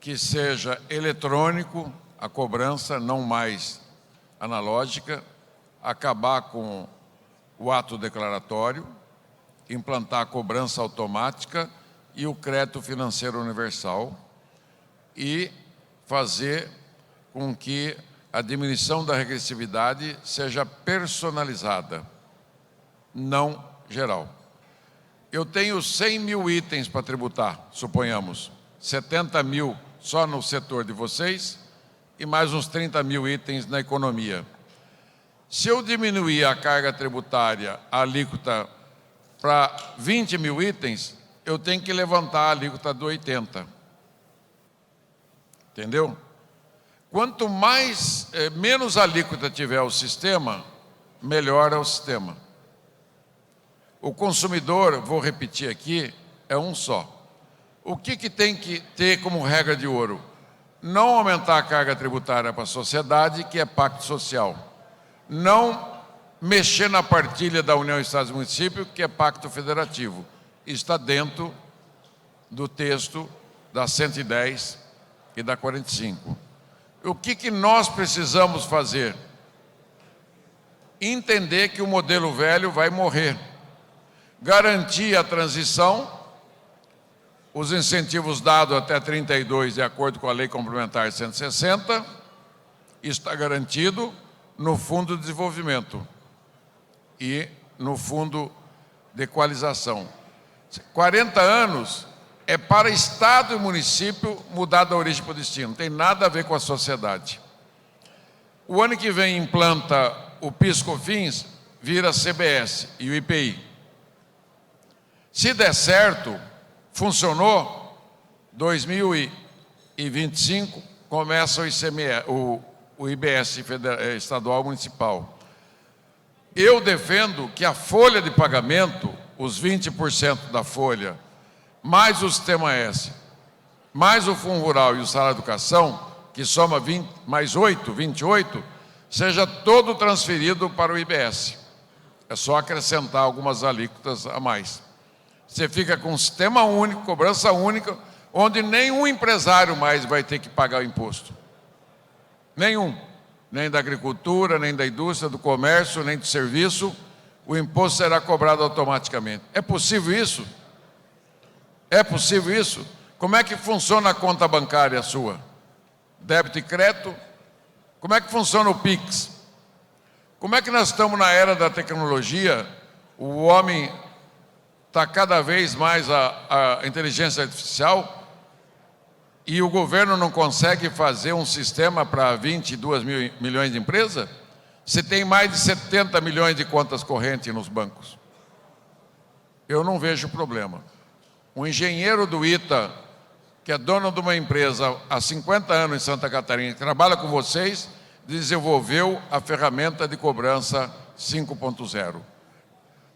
que seja eletrônico, a cobrança, não mais analógica, acabar com o ato declaratório, implantar a cobrança automática e o crédito financeiro universal e fazer com que a diminuição da regressividade seja personalizada, não geral. Eu tenho 100 mil itens para tributar, suponhamos, 70 mil só no setor de vocês e mais uns 30 mil itens na economia. Se eu diminuir a carga tributária, a alíquota, para 20 mil itens, eu tenho que levantar a alíquota do 80. Entendeu? Quanto menos alíquota tiver o sistema, melhor é o sistema. O consumidor, vou repetir aqui, é um só. O que tem que ter como regra de ouro? Não aumentar a carga tributária para a sociedade, que é pacto social. Não mexer na partilha da União, Estados e Municípios, que é pacto federativo. Está dentro do texto da 110 e da 45. O que nós precisamos fazer? Entender que o modelo velho vai morrer. Garantir a transição, os incentivos dados até 32, de acordo com a Lei Complementar 160, está garantido no Fundo de Desenvolvimento e no Fundo de Equalização. 40 anos é para Estado e município mudar da origem para o destino, não tem nada a ver com a sociedade. O ano que vem implanta o PIS/COFINS, vira CBS e o IPI. Se der certo, funcionou, 2025 começa o IBS estadual municipal. Eu defendo que a folha de pagamento, os 20% da folha, mais o Sistema S, mais o Fundo Rural e o Salário de Educação, que soma 20, mais 8, 28, seja todo transferido para o IBS. É só acrescentar algumas alíquotas a mais. Você fica com um sistema único, cobrança única, onde nenhum empresário mais vai ter que pagar o imposto. Nenhum. Nem da agricultura, nem da indústria, do comércio, nem do serviço. O imposto será cobrado automaticamente. É possível isso? É possível isso? Como é que funciona a conta bancária sua? Débito e crédito? Como é que funciona o PIX? Como é que nós estamos na era da tecnologia? O homem está cada vez mais a inteligência artificial e o governo não consegue fazer um sistema para 22 milhões de empresas? Você tem mais de 70 milhões de contas correntes nos bancos. Eu não vejo problema. Um engenheiro do ITA, que é dono de uma empresa há 50 anos em Santa Catarina, que trabalha com vocês, desenvolveu a ferramenta de cobrança 5.0.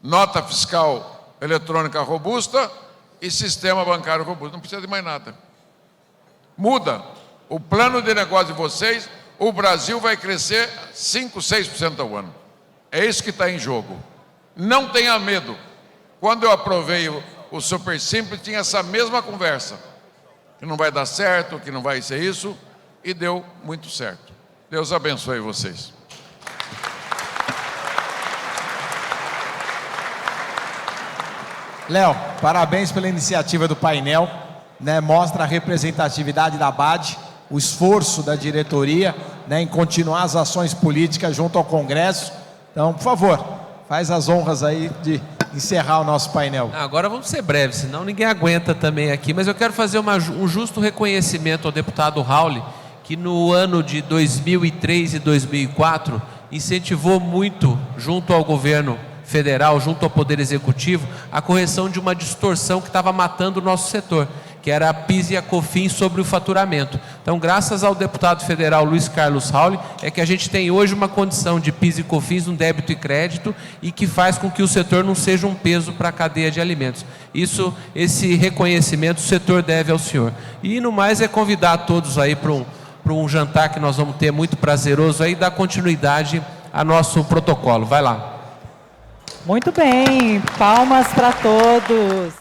Nota fiscal eletrônica robusta e sistema bancário robusto. Não precisa de mais nada. Muda. O plano de negócio de vocês, o Brasil vai crescer 5, 6% ao ano. É isso que está em jogo. Não tenha medo. Quando eu aprovei o Super Simples, tinha essa mesma conversa. Que não vai dar certo, que não vai ser isso, e deu muito certo. Deus abençoe vocês. Léo, parabéns pela iniciativa do painel, né? Mostra a representatividade da BAD, o esforço da diretoria, né, em continuar as ações políticas junto ao Congresso. Então, por favor, faz as honras aí de encerrar o nosso painel. Agora vamos ser breves, senão ninguém aguenta também aqui, mas eu quero fazer um justo reconhecimento ao deputado Raul, que no ano de 2003 e 2004 incentivou muito, junto ao governo federal, junto ao Poder Executivo, a correção de uma distorção que estava matando o nosso setor, que era a PIS e a COFINS sobre o faturamento. Então, graças ao deputado federal Luiz Carlos Raul, é que a gente tem hoje uma condição de PIS e COFINS, um débito e crédito, e que faz com que o setor não seja um peso para a cadeia de alimentos. Esse reconhecimento o setor deve ao senhor. E, no mais, é convidar todos aí para para um jantar que nós vamos ter muito prazeroso aí, dar continuidade a nosso protocolo. Vai lá. Muito bem, palmas para todos.